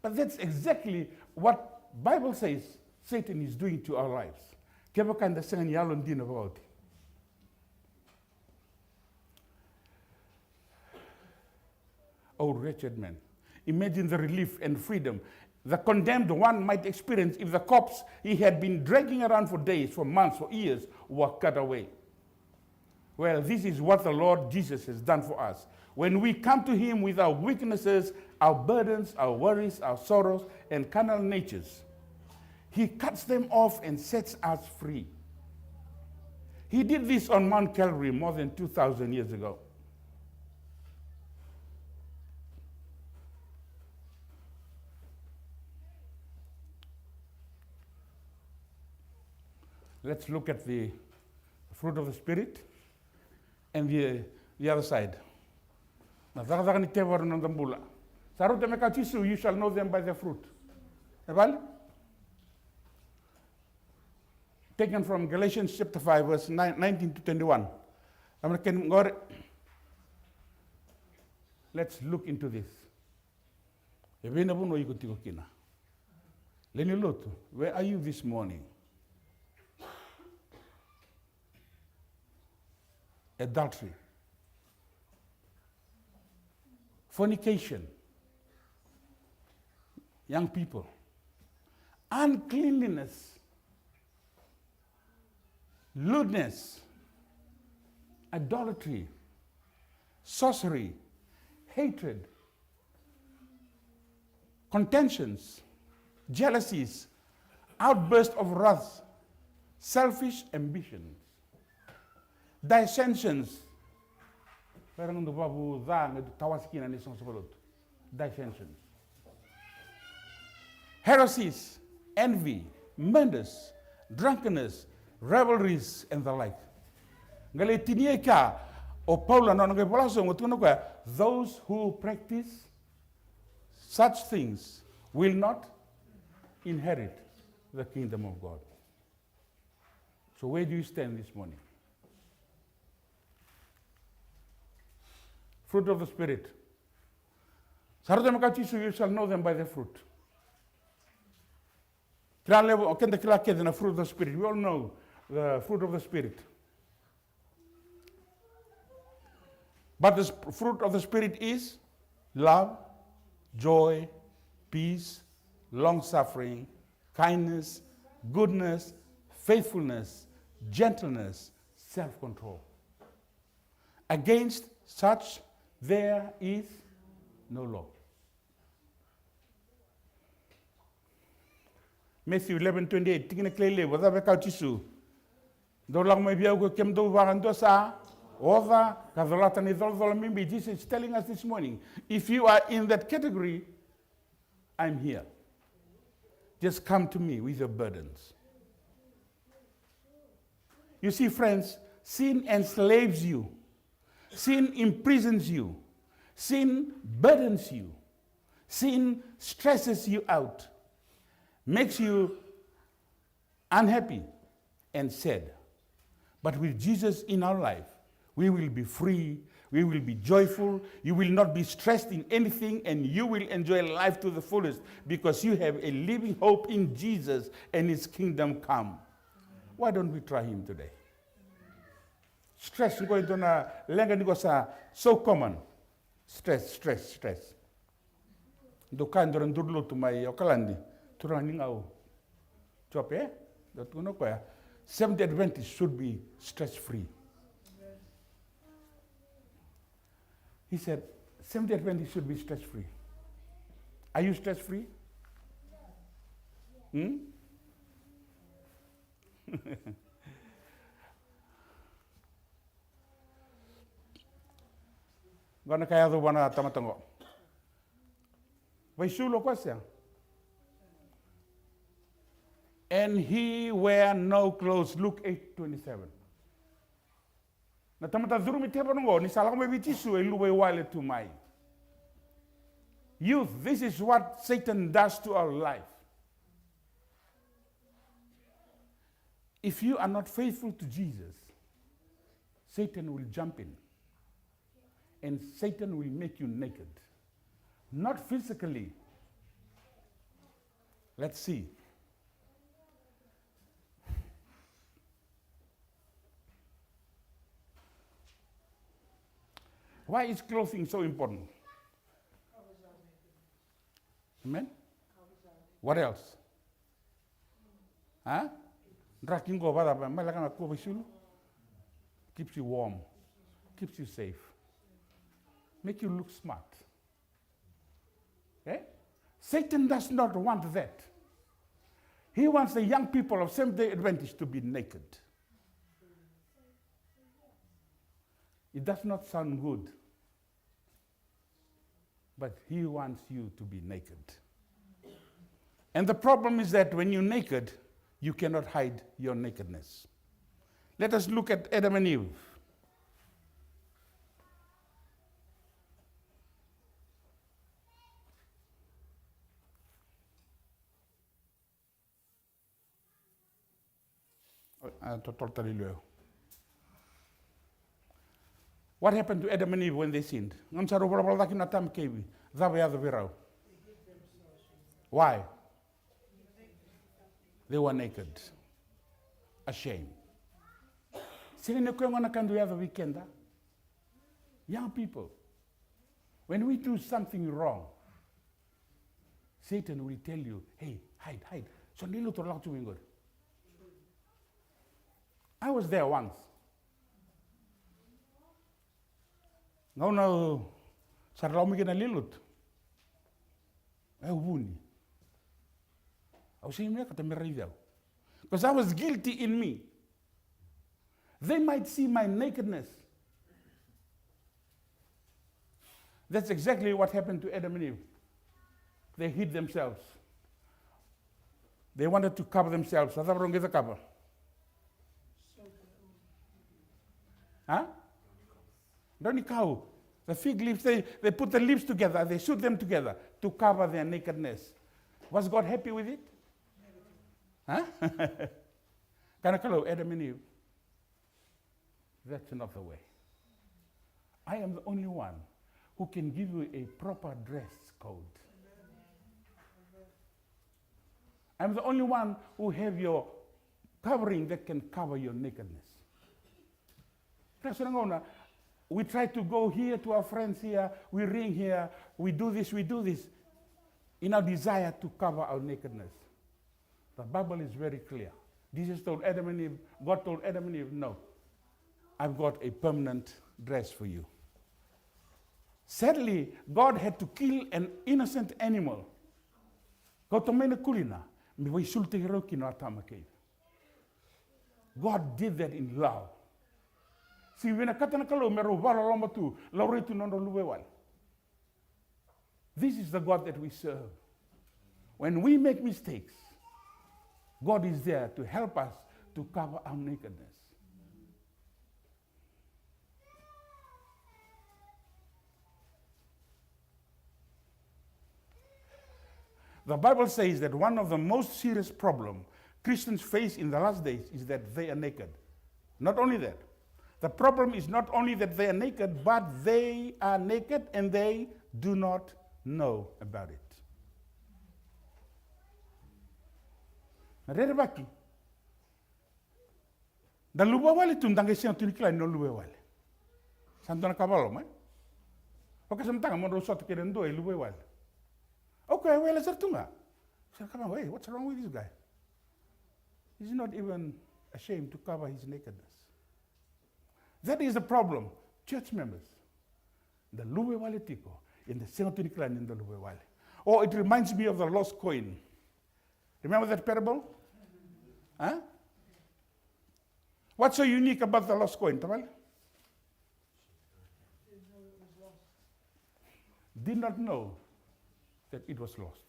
But that's exactly what Bible says Satan is doing to our lives. Kaya kanda sengan yalon din about. Oh, wretched man. Imagine the relief and freedom the condemned one might experience if the corpse he had been dragging around for days, for months, for years were cut away. Well, this is what the Lord Jesus has done for us. When we come to him with our weaknesses, our burdens, our worries, our sorrows, and carnal natures, he cuts them off and sets us free. He did this on Mount Calvary more than 2,000 years ago. Let's look at the fruit of the Spirit and the other side. You shall know them by their fruit. Taken from Galatians chapter 5, verse 19 to 21. Let's look into this. Where are you this morning? Adultery, fornication, young people, uncleanliness, lewdness, idolatry, sorcery, hatred, contentions, jealousies, outbursts of wrath, selfish ambitions, dissensions. Dissensions. Heresies, envy, murders, drunkenness, revelries, and the like. Those who practice such things will not inherit the kingdom of God. So where do you stand this morning? Fruit of the Spirit. You shall know them by their fruit. The fruit of the Spirit. We all know the fruit of the Spirit. But the fruit of the Spirit is love, joy, peace, long-suffering, kindness, goodness, faithfulness, gentleness, self-control. Against such there is no law. Matthew 11:28. Tingna klele wada be kautisu. Do lang mai biau ko kem do waranto sa ova kazalata ni zol mimbi. Jesus is telling us this morning, if you are in that category, I'm here. Just come to me with your burdens. You see, friends, sin enslaves you. Sin imprisons you. Sin burdens you. Sin stresses you out, makes you unhappy and sad. But with Jesus in our life, we will be free, we will be joyful, you will not be stressed in anything, and you will enjoy life to the fullest because you have a living hope in Jesus and his kingdom come. Why don't we try him today? Stress going to na lenga niko sa so common. Stress. Dukan doran durlo to my okalandi. Turang ningao. Chope, that kuno kwa. Seventh Adventist should be stress-free. He said, Seventh Adventist should be stress-free. Are you stress-free? Gana kaya do wana tamatango. Vai sulo kwasya. and he wear no clothes. Luke 8:27. Na tamata zurumi tebanongo ni salakome bitisu eluwe wale to mai. Youth, this is what Satan does to our life. If you are not faithful to Jesus, Satan will jump in. And Satan will make you naked. Not physically. Let's see. Why is clothing so important? Amen? What else? Huh? Keeps you warm. Keeps you safe. Make you look smart. Okay? Satan does not want that. He wants the young people of Seventh-day Adventists to be naked. It does not sound good, but he wants you to be naked. And the problem is that when you're naked, you cannot hide your nakedness. Let us look at Adam and Eve. What happened to Adam and Eve when they sinned? Why? They were naked, ashamed. Young people, when we do something wrong, Satan will tell you, hey, hide. I was there once. No, sarlaw mi kinalilut. Wuni. I was saying, because I was guilty in me. They might see my nakedness. That's exactly what happened to Adam and Eve. They hid themselves. They wanted to cover themselves. Don't get a cover. Huh? Don't cow. The fig leaves, they put the leaves together, they shoot them together to cover their nakedness. Was God happy with it? Huh? Kanakalo, Adam and Eve. That's not the way. I am the only one who can give you a proper dress code. I'm the only one who have your covering that can cover your nakedness. We try to go here to our friends here, we ring here, we do this in our desire to cover our nakedness. The Bible is very clear. Jesus told Adam and Eve, God told Adam and Eve, no, I've got a permanent dress for you. Sadly, God had to kill an innocent animal. God did that in love. See, when a katanakalo mero wala lomba tu, lauretu nondo luwewal. This is the God that we serve. When we make mistakes, God is there to help us to cover our nakedness. The Bible says that one of the most serious problems Christians face in the last days is that they are naked. Not only that. The problem is not only that they are naked, but they are naked and they do not know about it. Narebaki. Dan lupa wale tundang kesian tunikla no lupa wale. Santona kabalo mai. Oke sementara mau rosot keren doi lupa wale. Okay, well let's tunga. So come on, wait, what's wrong with this guy? He's not even ashamed to cover his nakedness. That is the problem. Church members, the luwe wale tiko, in the Senatuni clan in the luwe wale. Oh, it reminds me of the lost coin. Remember that parable? Huh? What's so unique about the lost coin, Tamal? Did not know that it was lost.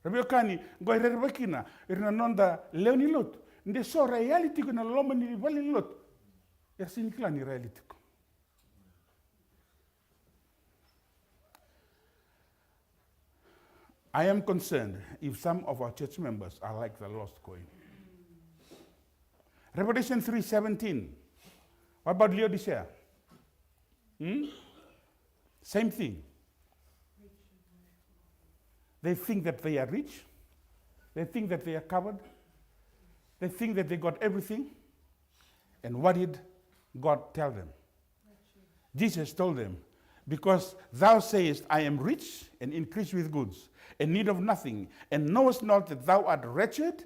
Rabiokani, go rebekina, nonda leoni lot. Nde so reality ko na loma ni vali lot. Yasin klani reality ko. I am concerned if some of our church members are like the lost coin. Revelation 3:17. What about Laodicea? Same thing. They think that they are rich. They think that they are covered. They think that they got everything. And what did God tell them? Jesus told them, because thou sayest, I am rich and increase with goods, and need of nothing, and knowest not that thou art wretched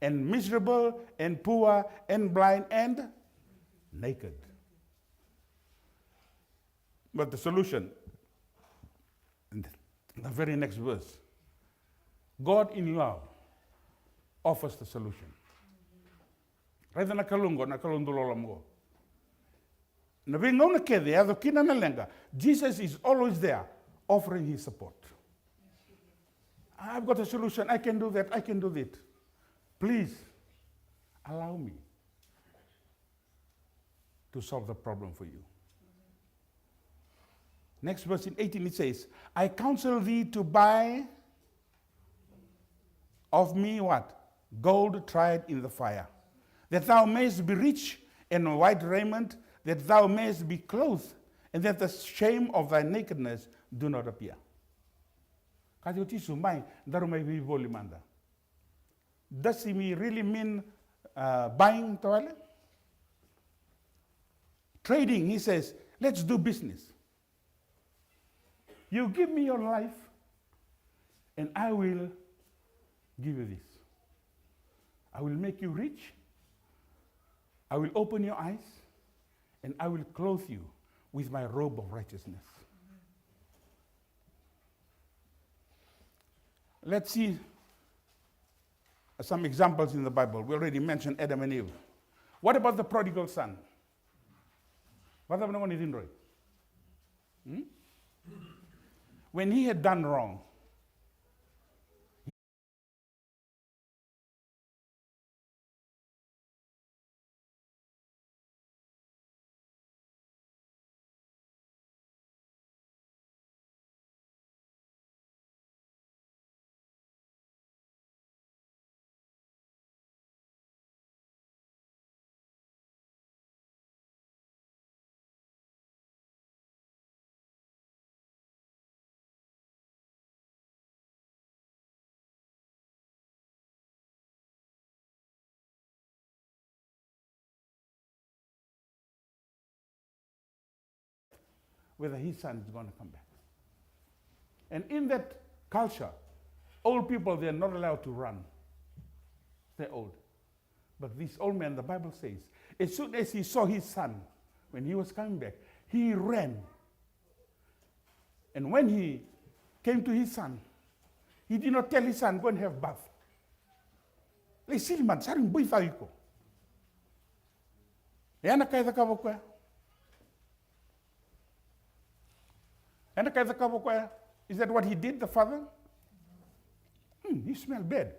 and miserable and poor and blind and naked. But the solution, in the very next verse, God in love offers the solution. Rather na kalungo na kalundulolo. Na bingo na kede ado kina na lenga. Jesus is always there offering his support. I've got a solution. I can do that. I can do that. Please allow me to solve the problem for you. Next verse in 18 it says, I counsel thee to buy of me what? Gold tried in the fire, that thou mayest be rich, and white raiment, that thou mayest be clothed, and that the shame of thy nakedness do not appear. Does he really mean buying toilet? Trading, he says, let's do business. You give me your life, and I will give you this. I will make you rich. I will open your eyes, and I will clothe you with my robe of righteousness. Let's see some examples in the Bible. We already mentioned Adam and Eve. What about the prodigal son? What happened when he didn't right? When he had done wrong, whether his son is going to come back. And in that culture, old people, they're not allowed to run. They're old. But this old man, the Bible says, as soon as he saw his son, when he was coming back, he ran. And when he came to his son, he did not tell his son, go and have bath. They see man, saring bui faiko. Yana kaya kabokwa. Is that what he did, the father? You smell bad.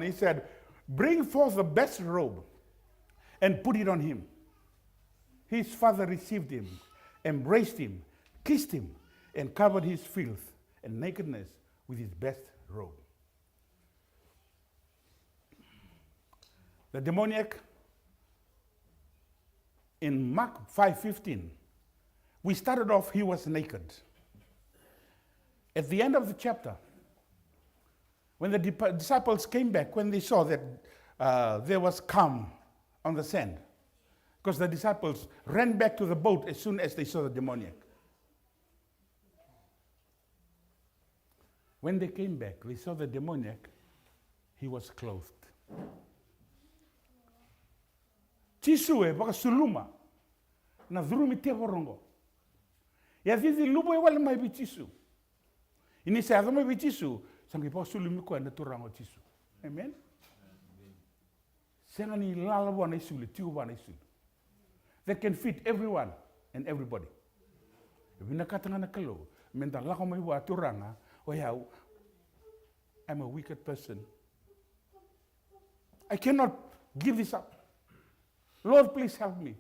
He said, bring forth the best robe and put it on him. His father received him, embraced him, kissed him, and covered his filth and nakedness with his best robe. The demoniac, in Mark 5:15, we started off, he was naked. At the end of the chapter, when the disciples came back, when they saw that there was calm on the sand, because the disciples ran back to the boat as soon as they saw the demoniac. When they came back, they saw the demoniac, he was clothed. Chisue baka suluma na dhurumi te borongo. Ya vivi lubo wala mai bichisu. Ini sa adoma bichisu sangi pa sulumi ko na turango chisu. Amen. Senga ni lalabo na isu le tiuba na isu. That can fit everyone and everybody. Vina katanga kalo, menda lako mai wa turanga, I'm a wicked person. I cannot give this up. Lord, please help me.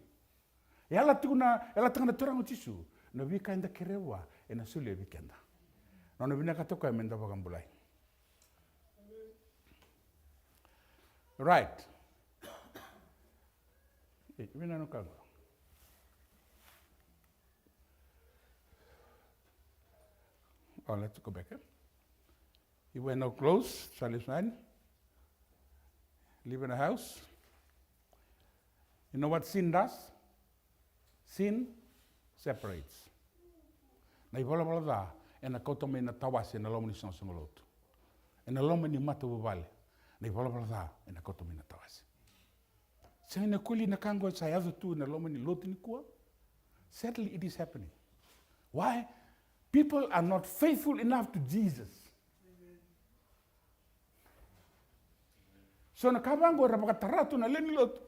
Ela tanga turanga tisu, na vika inda kerewa, ena sule vikenda. Na vina katoka menda wakambulai. Right. Vina no kago. Oh, let's go back. You wear no clothes, Salihman. Live in a house. You know what sin does? Sin separates. Na ibola bola da, ena koto me na tawasi na lomo ni sansangoloto. Ena lomo ni mata vale. Na ibola bola da, ena koto me na tawasi. Sa ina kuli na kango sa yazo tu na lomo ni loto ni kua. Sadly, it is happening. Why? People are not faithful enough to Jesus. So na kabango rabaka taratu na leni loto.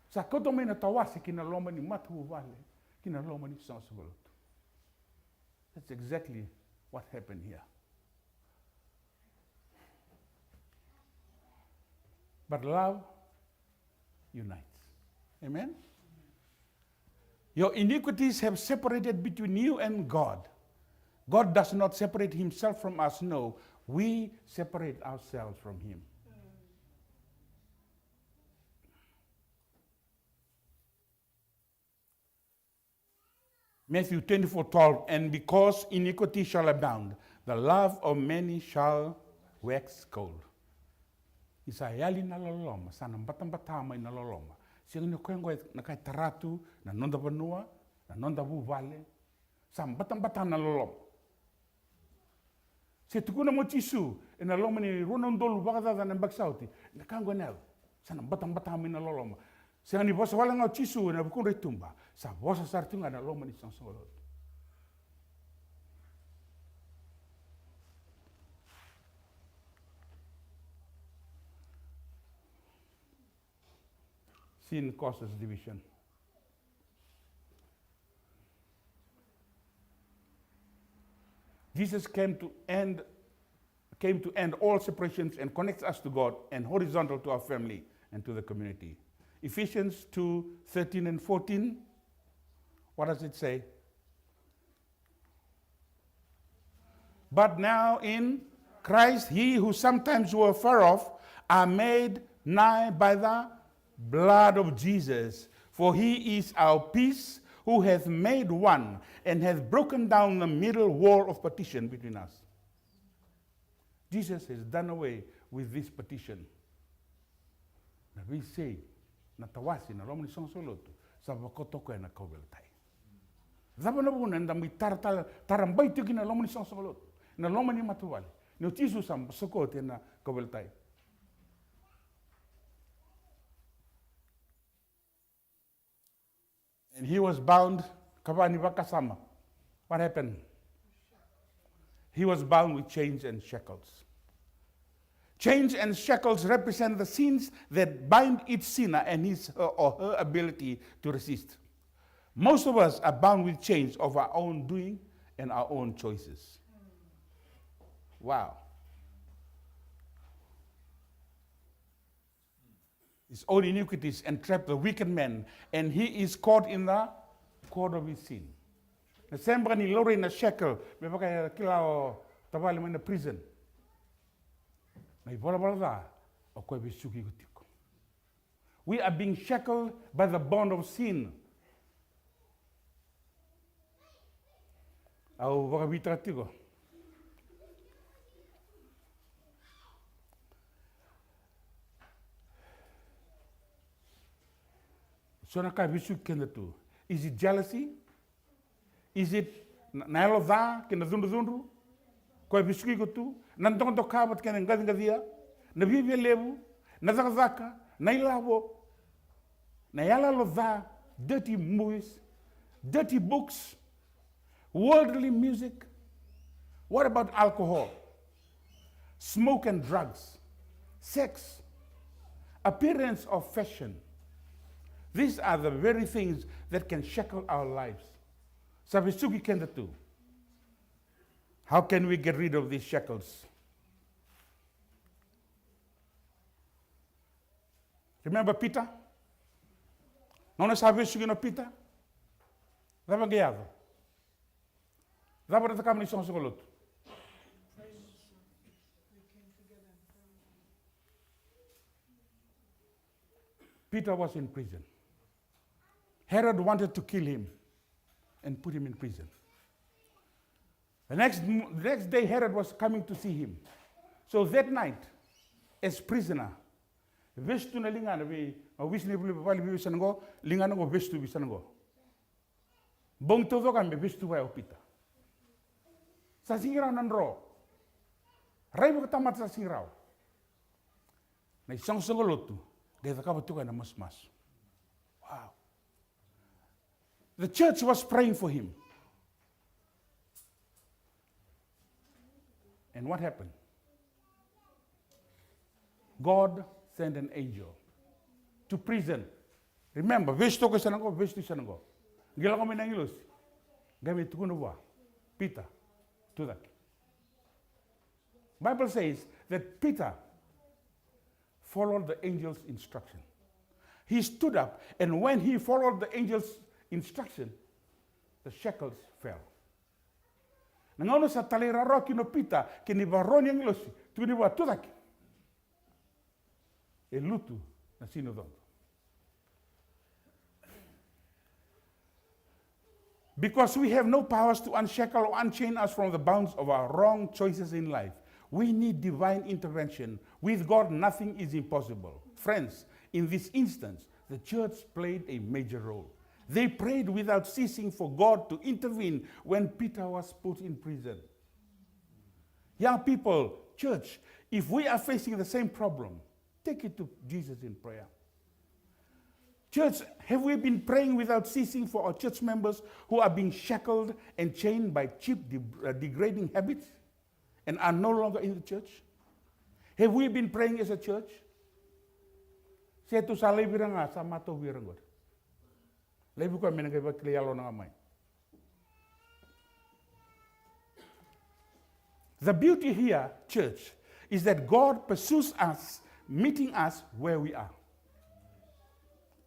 Sa koto me na tawasi kina loma ni matu vale, kina loma ni sansangoloto. That's exactly what happened here. But love unites. Amen? Your iniquities have separated between you and God. God does not separate himself from us, no. We separate ourselves from him. Matthew 24:12, and because iniquity shall abound, the love of many shall wax cold. Isayali na loloma, sana batang-batama na loloma. Siyang nukwengo na kay taratu, na nonda banua, na nonda vale, sana batang-batang na loloma. Se tukuna mo tisu, na loma ni runondolu bakada na baksauti, na kango nel, sana batang-batama na loloma. Siyang ni bosa wala nga tisu, na bukun retumba, sa bosa sartunga na loma ni sansangolot. Sin causes division. Jesus came to end all separations and connects us to God and horizontal to our family and to the community. Ephesians 2:13 and 14. What does it say? But now in Christ, he who sometimes were far off are made nigh by the blood of Jesus. For he is our peace, who hath made one and hath broken down the middle wall of partition between us. Jesus has done away with this partition. Na we say, na tawasi na romo ni sansoloto, sa bakotoko na kobeltai. Zaba na buna nda mi tarambai tuki na romo ni sansoloto, na romo ni matuwali. No tisu sam sokote na kobeltai. And he was bound, kabani bakasama. What happened? He was bound with chains and shackles. Chains and shackles represent the sins that bind each sinner and his or her ability to resist. Most of us are bound with chains of our own doing and our own choices. Wow. His own iniquities entrap the wicked man, and he is caught in the cord of his sin. Na sembra ni lori na shackle, me baka kila o tabali mo na prison. Na ibola da, o koe bisuki gutiko. We are being shackled by the bond of sin. Au baka bitra tiko. So na kai bisuki kenda tu. Is it jealousy? Is it naelo da kena zundu? Koe bisuki gutu? Nandong to kabat kena ngadia? Na vive levu? Na zakazaka? Na ilavo? Na yala lo da? Dirty movies? Dirty books? Worldly music? What about alcohol? Smoke and drugs? Sex? Appearance of fashion? These are the very things that can shackle our lives. Sabisuki kenda tu. How can we get rid of these shackles? Remember Peter? Não sabe isso que no Peter? Dava guiado. Dava de câmara e são segoloto. Peter was in prison. Herod wanted to kill him and put him in prison. The next day, Herod was coming to see him. So that night, as prisoner, vestu na lingana vi wisni bali bisango lingana go vestu bisango. Bong todo kan vestu wa opita. Sa singira nanro. Rai mo tamat sa singrao. Na isang sangolotu, de acaba tuka na mas. Wow. The church was praying for him. And what happened? God sent an angel to prison. Remember, vesto ko sanango, vesto sanango. Gila ko minangilos. Gamit ko nuwa. Peter, to that. Bible says that Peter followed the angel's instruction. He stood up, and when he followed the angel's instruction, the shackles fell. Nangono sa talera roki no Peter, que ni baroni angilosi, tu ni wa tudaki. E lutu na sino dondo. Because we have no powers to unshackle or unchain us from the bounds of our wrong choices in life. We need divine intervention. With God, nothing is impossible. Friends, in this instance, the church played a major role. They prayed without ceasing for God to intervene when Peter was put in prison. Young people, church, if we are facing the same problem, take it to Jesus in prayer. Church, have we been praying without ceasing for our church members who are being shackled and chained by cheap, degrading habits and are no longer in the church? Have we been praying as a church? Setu salay biranga sa mato birangod. Lebu ko menangay ba kliyalo na amay. The beauty here, church, is that God pursues us, meeting us where we are.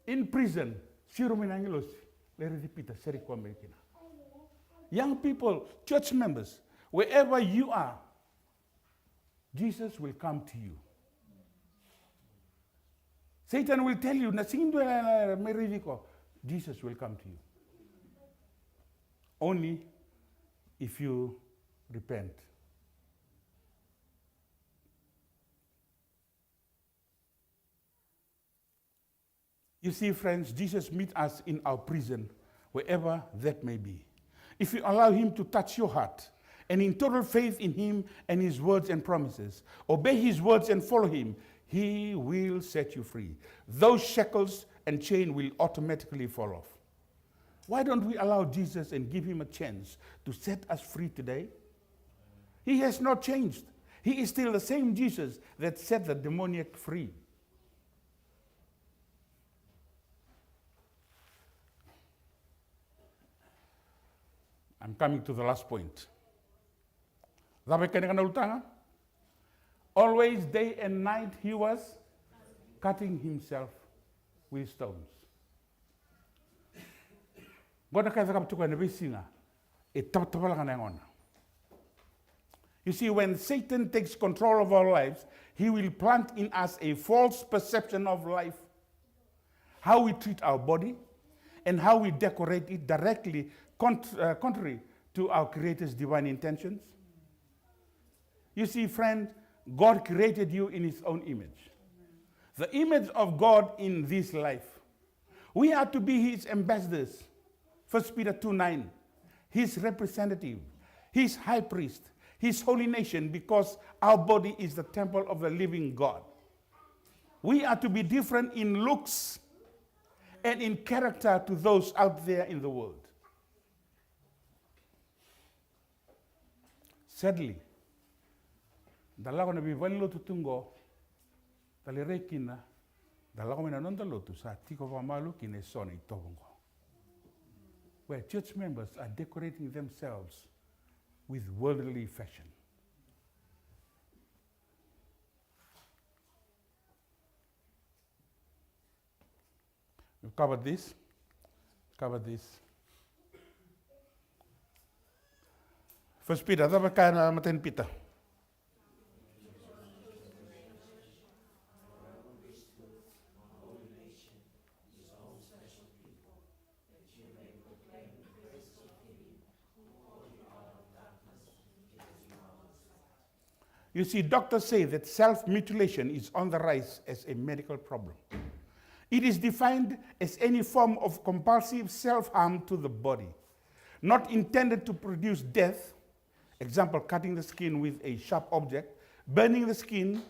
In prison, siro minangilos, let it repeat, young people, church members, wherever you are, Jesus will come to you. Satan will tell you, Jesus will come to you. Only if you repent. You see, friends, Jesus meets us in our prison, wherever that may be. If you allow him to touch your heart, and in total faith in him and his words and promises, obey his words and follow him, he will set you free. Those shackles and chain will automatically fall off. Why don't we allow Jesus and give him a chance to set us free today? He has not changed. He is still the same Jesus that set the demoniac free. I'm coming to the last point. Always day and night he was cutting himself with stones. You see, when Satan takes control of our lives, he will plant in us a false perception of life, how we treat our body, and how we decorate it directly contrary to our Creator's divine intentions. You see, friend, God created you in his own image. The image of God in this life. We are to be his ambassadors. 1 Peter 2:9. His representative, his high priest, his holy nation, because our body is the temple of the living God. We are to be different in looks and in character to those out there in the world. Sadly, dalago na bivalilo tutungo, talirekina, Dalago mena non dalotu sa tiko vamalu kine sone itobongo. Where church members are decorating themselves with worldly fashion. We've covered this. First Peter, apa kaya matin Peter? You see, doctors say that self-mutilation is on the rise as a medical problem. It is defined as any form of compulsive self-harm to the body, not intended to produce death, example, cutting the skin with a sharp object, burning the skin,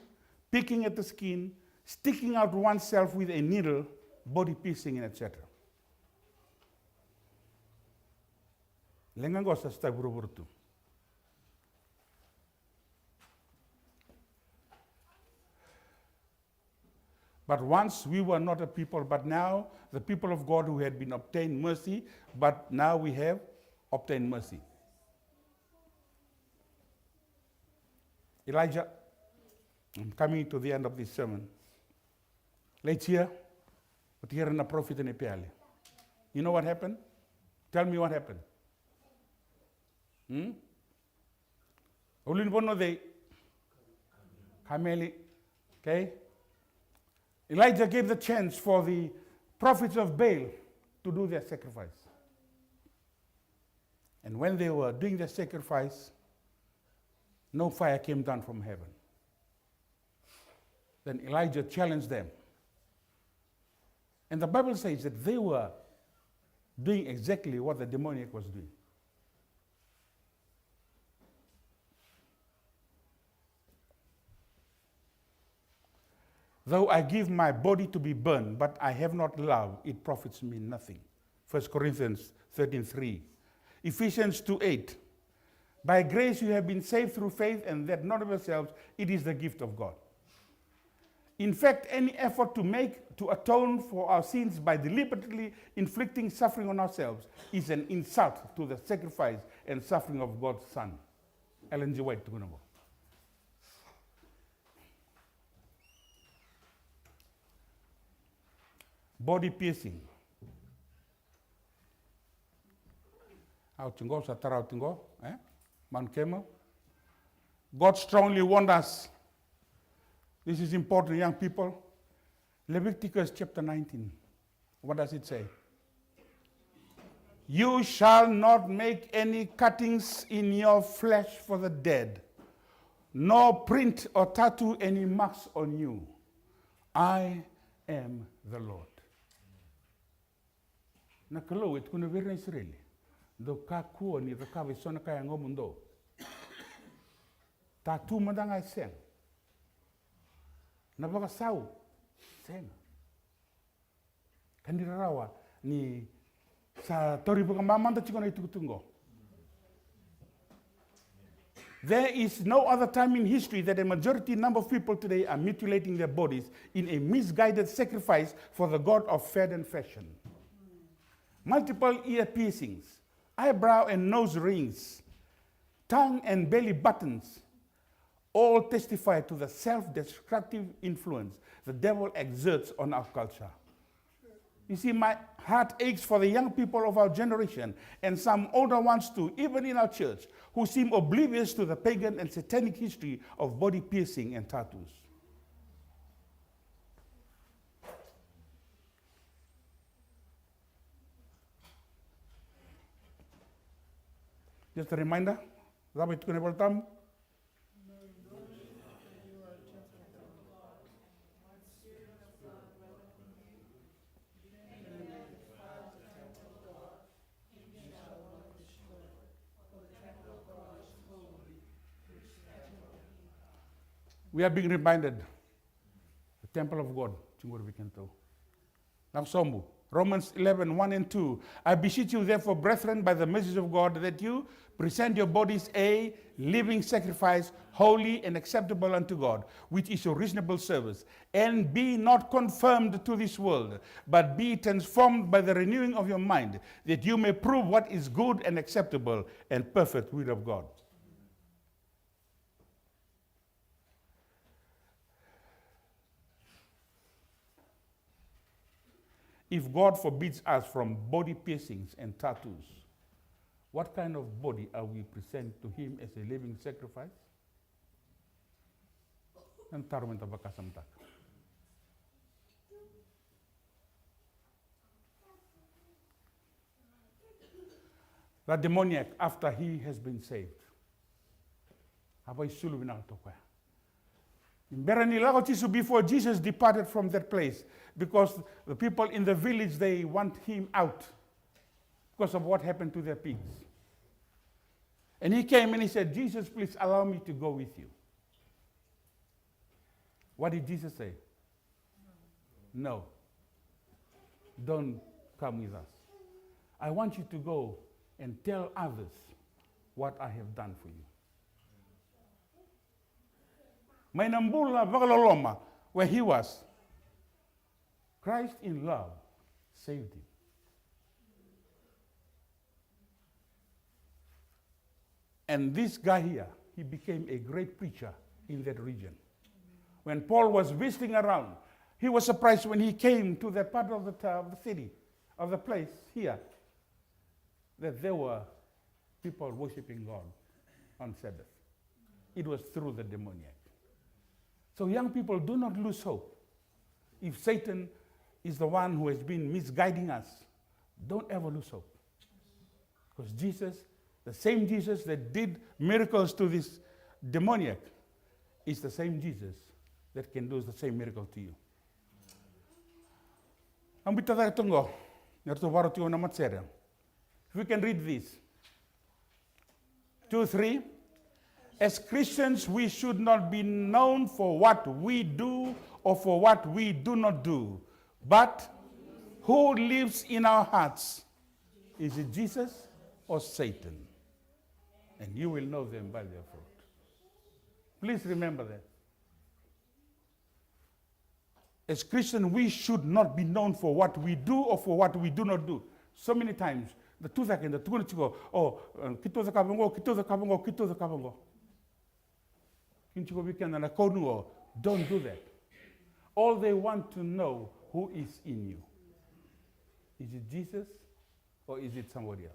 picking at the skin, sticking out oneself with a needle, body piercing, etc. Lengan gosta sta buru-buru. But once we were not a people, but now the people of God who had been obtained mercy, but now we have obtained mercy. Elijah, I'm coming to the end of this sermon. Let's hear what here in the prophet in Epiale. You know what happened? Tell me what happened. Only one they Kameli, okay? Elijah gave the chance for the prophets of Baal to do their sacrifice. And when they were doing their sacrifice, no fire came down from heaven. Then Elijah challenged them. And the Bible says that they were doing exactly what the demoniac was doing. Though I give my body to be burned, but I have not love, it profits me nothing. 1 Corinthians 13:3. Ephesians 2:8. By grace you have been saved through faith, and that not of yourselves, it is the gift of God. In fact, any effort to atone for our sins by deliberately inflicting suffering on ourselves is an insult to the sacrifice and suffering of God's Son. Ellen G. White, body piercing. Outingo, satara outingo, man kemo. God strongly warned us. This is important, young people. Leviticus chapter 19. What does it say? You shall not make any cuttings in your flesh for the dead, nor print or tattoo any marks on you. I am the Lord. Nakalo it kuna virna Israeli. Do ka kuo ni the ka visona kaya ngomundo. Tattoo madanga sen. Na baka sau sen. Kandirarawa ni sa tori baka mamanta chikona itukutungo. There is no other time in history that a majority number of people today are mutilating their bodies in a misguided sacrifice for the god of fad and fashion. Multiple ear piercings, eyebrow and nose rings, tongue and belly buttons, all testify to the self-destructive influence the devil exerts on our culture. You see, my heart aches for the young people of our generation, and some older ones too, even in our church, who seem oblivious to the pagan and satanic history of body piercing and tattoos. Just a reminder, we are being reminded, the temple of God, we can tell. Nam sombu, Romans 11, 1 and 2. I beseech you, therefore, brethren, by the mercies of God, that you present your bodies a living sacrifice, holy and acceptable unto God, which is your reasonable service. And be not conformed to this world, but be transformed by the renewing of your mind, that you may prove what is good and acceptable and perfect will of God. If God forbids us from body piercings and tattoos, what kind of body are we present to him as a living sacrifice? The demoniac, after he has been saved, before Jesus departed from that place, because the people in the village, they want him out because of what happened to their pigs. And he came and he said, Jesus, please allow me to go with you. What did Jesus say? No. Don't come with us. I want you to go and tell others what I have done for you. Mainambula Vagaloloma, where he was, Christ in love saved him. And this guy here, he became a great preacher in that region. When Paul was visiting around, he was surprised when he came to that part of the city, of the place here, that there were people worshiping God on Sabbath. It was through the demoniac. So young people, do not lose hope. If Satan is the one who has been misguiding us, don't ever lose hope. Because Jesus, the same Jesus that did miracles to this demoniac, is the same Jesus that can do the same miracle to you. If we can read this. 2, 3. As Christians, we should not be known for what we do or for what we do not do, but who lives in our hearts. Is it Jesus or Satan? And you will know them by their fruit. Please remember that. As Christians, we should not be known for what we do or for what we do not do. So many times, the two seconds, the two go, oh, kito the kabongo, kito the kabongo, kito the kabongo. Don't do that. All they want to know who is in you. Is it Jesus or is it somebody else?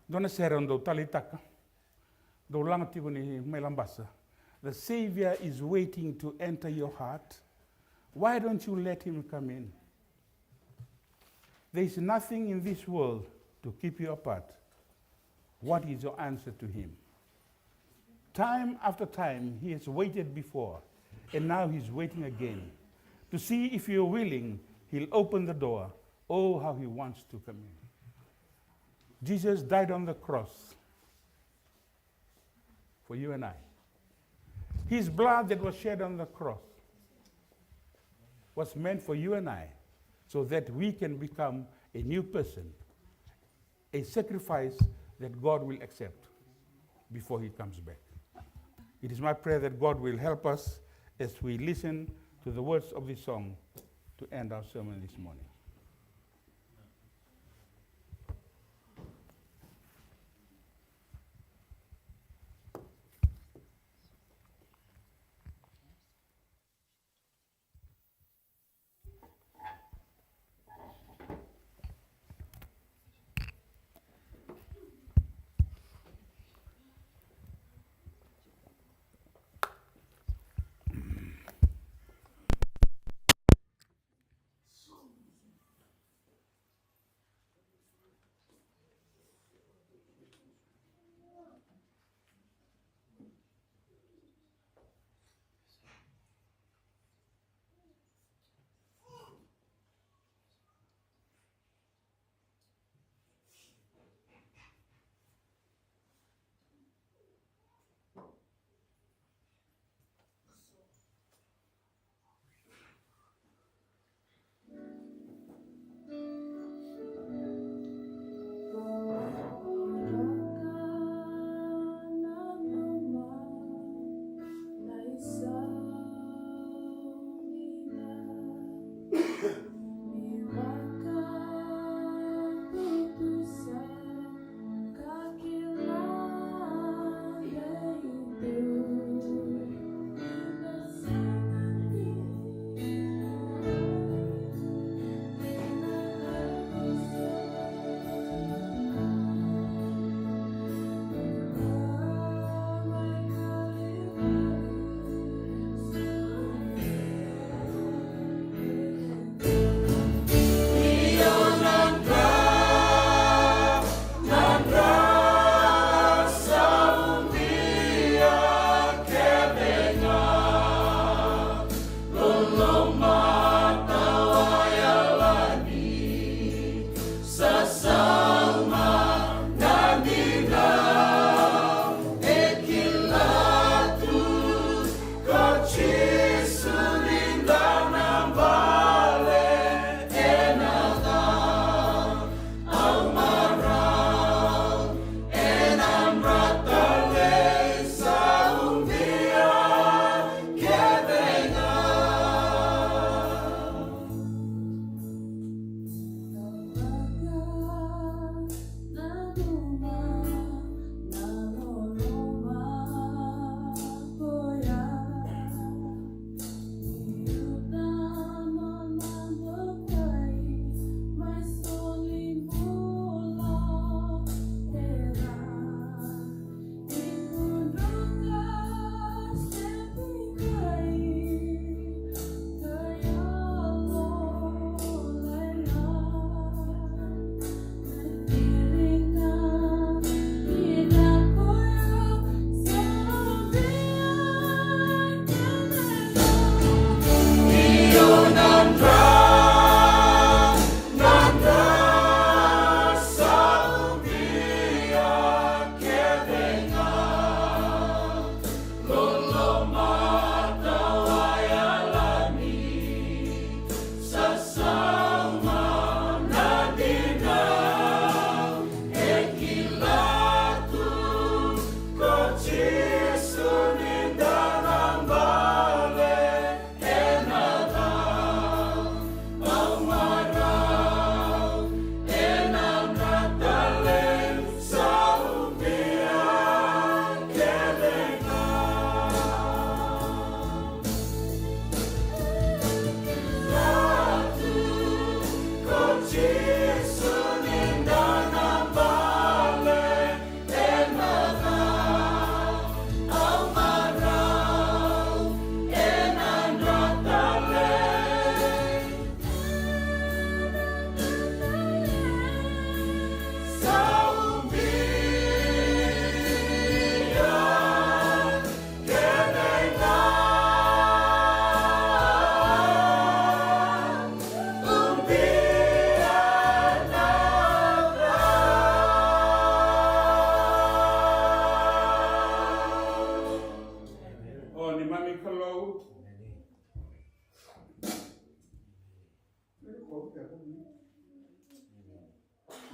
Don't say on the talitaka. The Savior is waiting to enter your heart. Why don't you let him come in? There is nothing in this world to keep you apart. What is your answer to him? Time after time, he has waited before, and now he's waiting again. To see if you're willing, he'll open the door. Oh, how he wants to come in. Jesus died on the cross for you and I. His blood that was shed on the cross was meant for you and I, so that we can become a new person, a sacrifice that God will accept before he comes back. It is my prayer that God will help us as we listen to the words of this song to end our sermon this morning.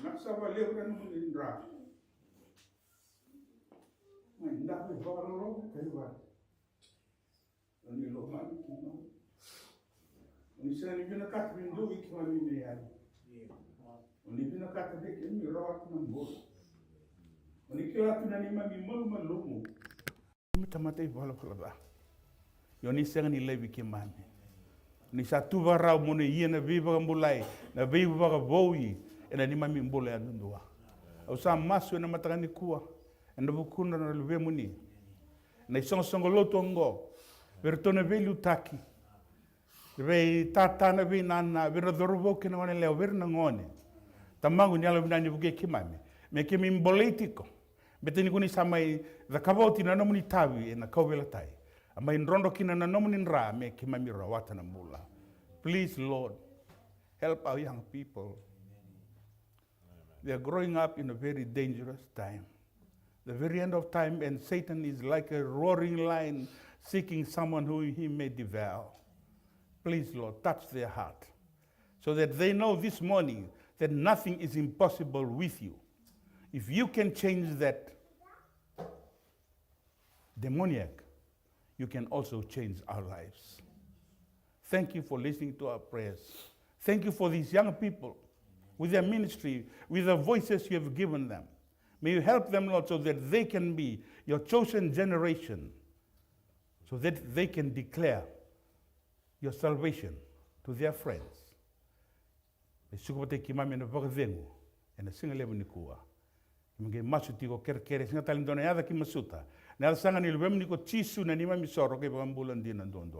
Naksaba leuran munindra. Mainda be barolo kaiwa. Oni lo mami kino. Oni sani bina kat window ikmami me yani. Oni bina kat de kemi rawat nambo. Oni kila tunani mami malumu. Mitamatei bala bala. Yoni sangani lebi kimami. Ni satu varau mone iena viva mulai na viva voui ena ni mami mbole anundua. Au sa masu na matagani kua ena bukuna na luve muni. Na songo loto ngo vertone velu taki. Ve tata na vi nana vera dorovo ke na leo ver na ngone. Tamangu nyalo binani buke kimami. Me kimi mbolitiko. Beteni kuni samai the kavoti na nomuni tavi ena kovela tai. Ama inrondo kina na nomunin ra me kimami rawata na mula. Please, Lord, help our young people. They are growing up in a very dangerous time. The very end of time, and Satan is like a roaring lion seeking someone who he may devour. Please, Lord, touch their heart so that they know this morning that nothing is impossible with you. If you can change that demoniac, you can also change our lives. Thank you for listening to our prayers. Thank you for these young people with their ministry, with the voices you have given them. May you help them, Lord, so that they can be your chosen generation, so that they can declare your salvation to their friends. Me suka pate ki mami na pakavengu, e na singa lewa ni kua. Mange masu tiko kere singa talindona yada ki masuta. Na sanga ni lwem ni ko chisu na ni mami soro ke pakambulan din ang doon.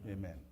Amen.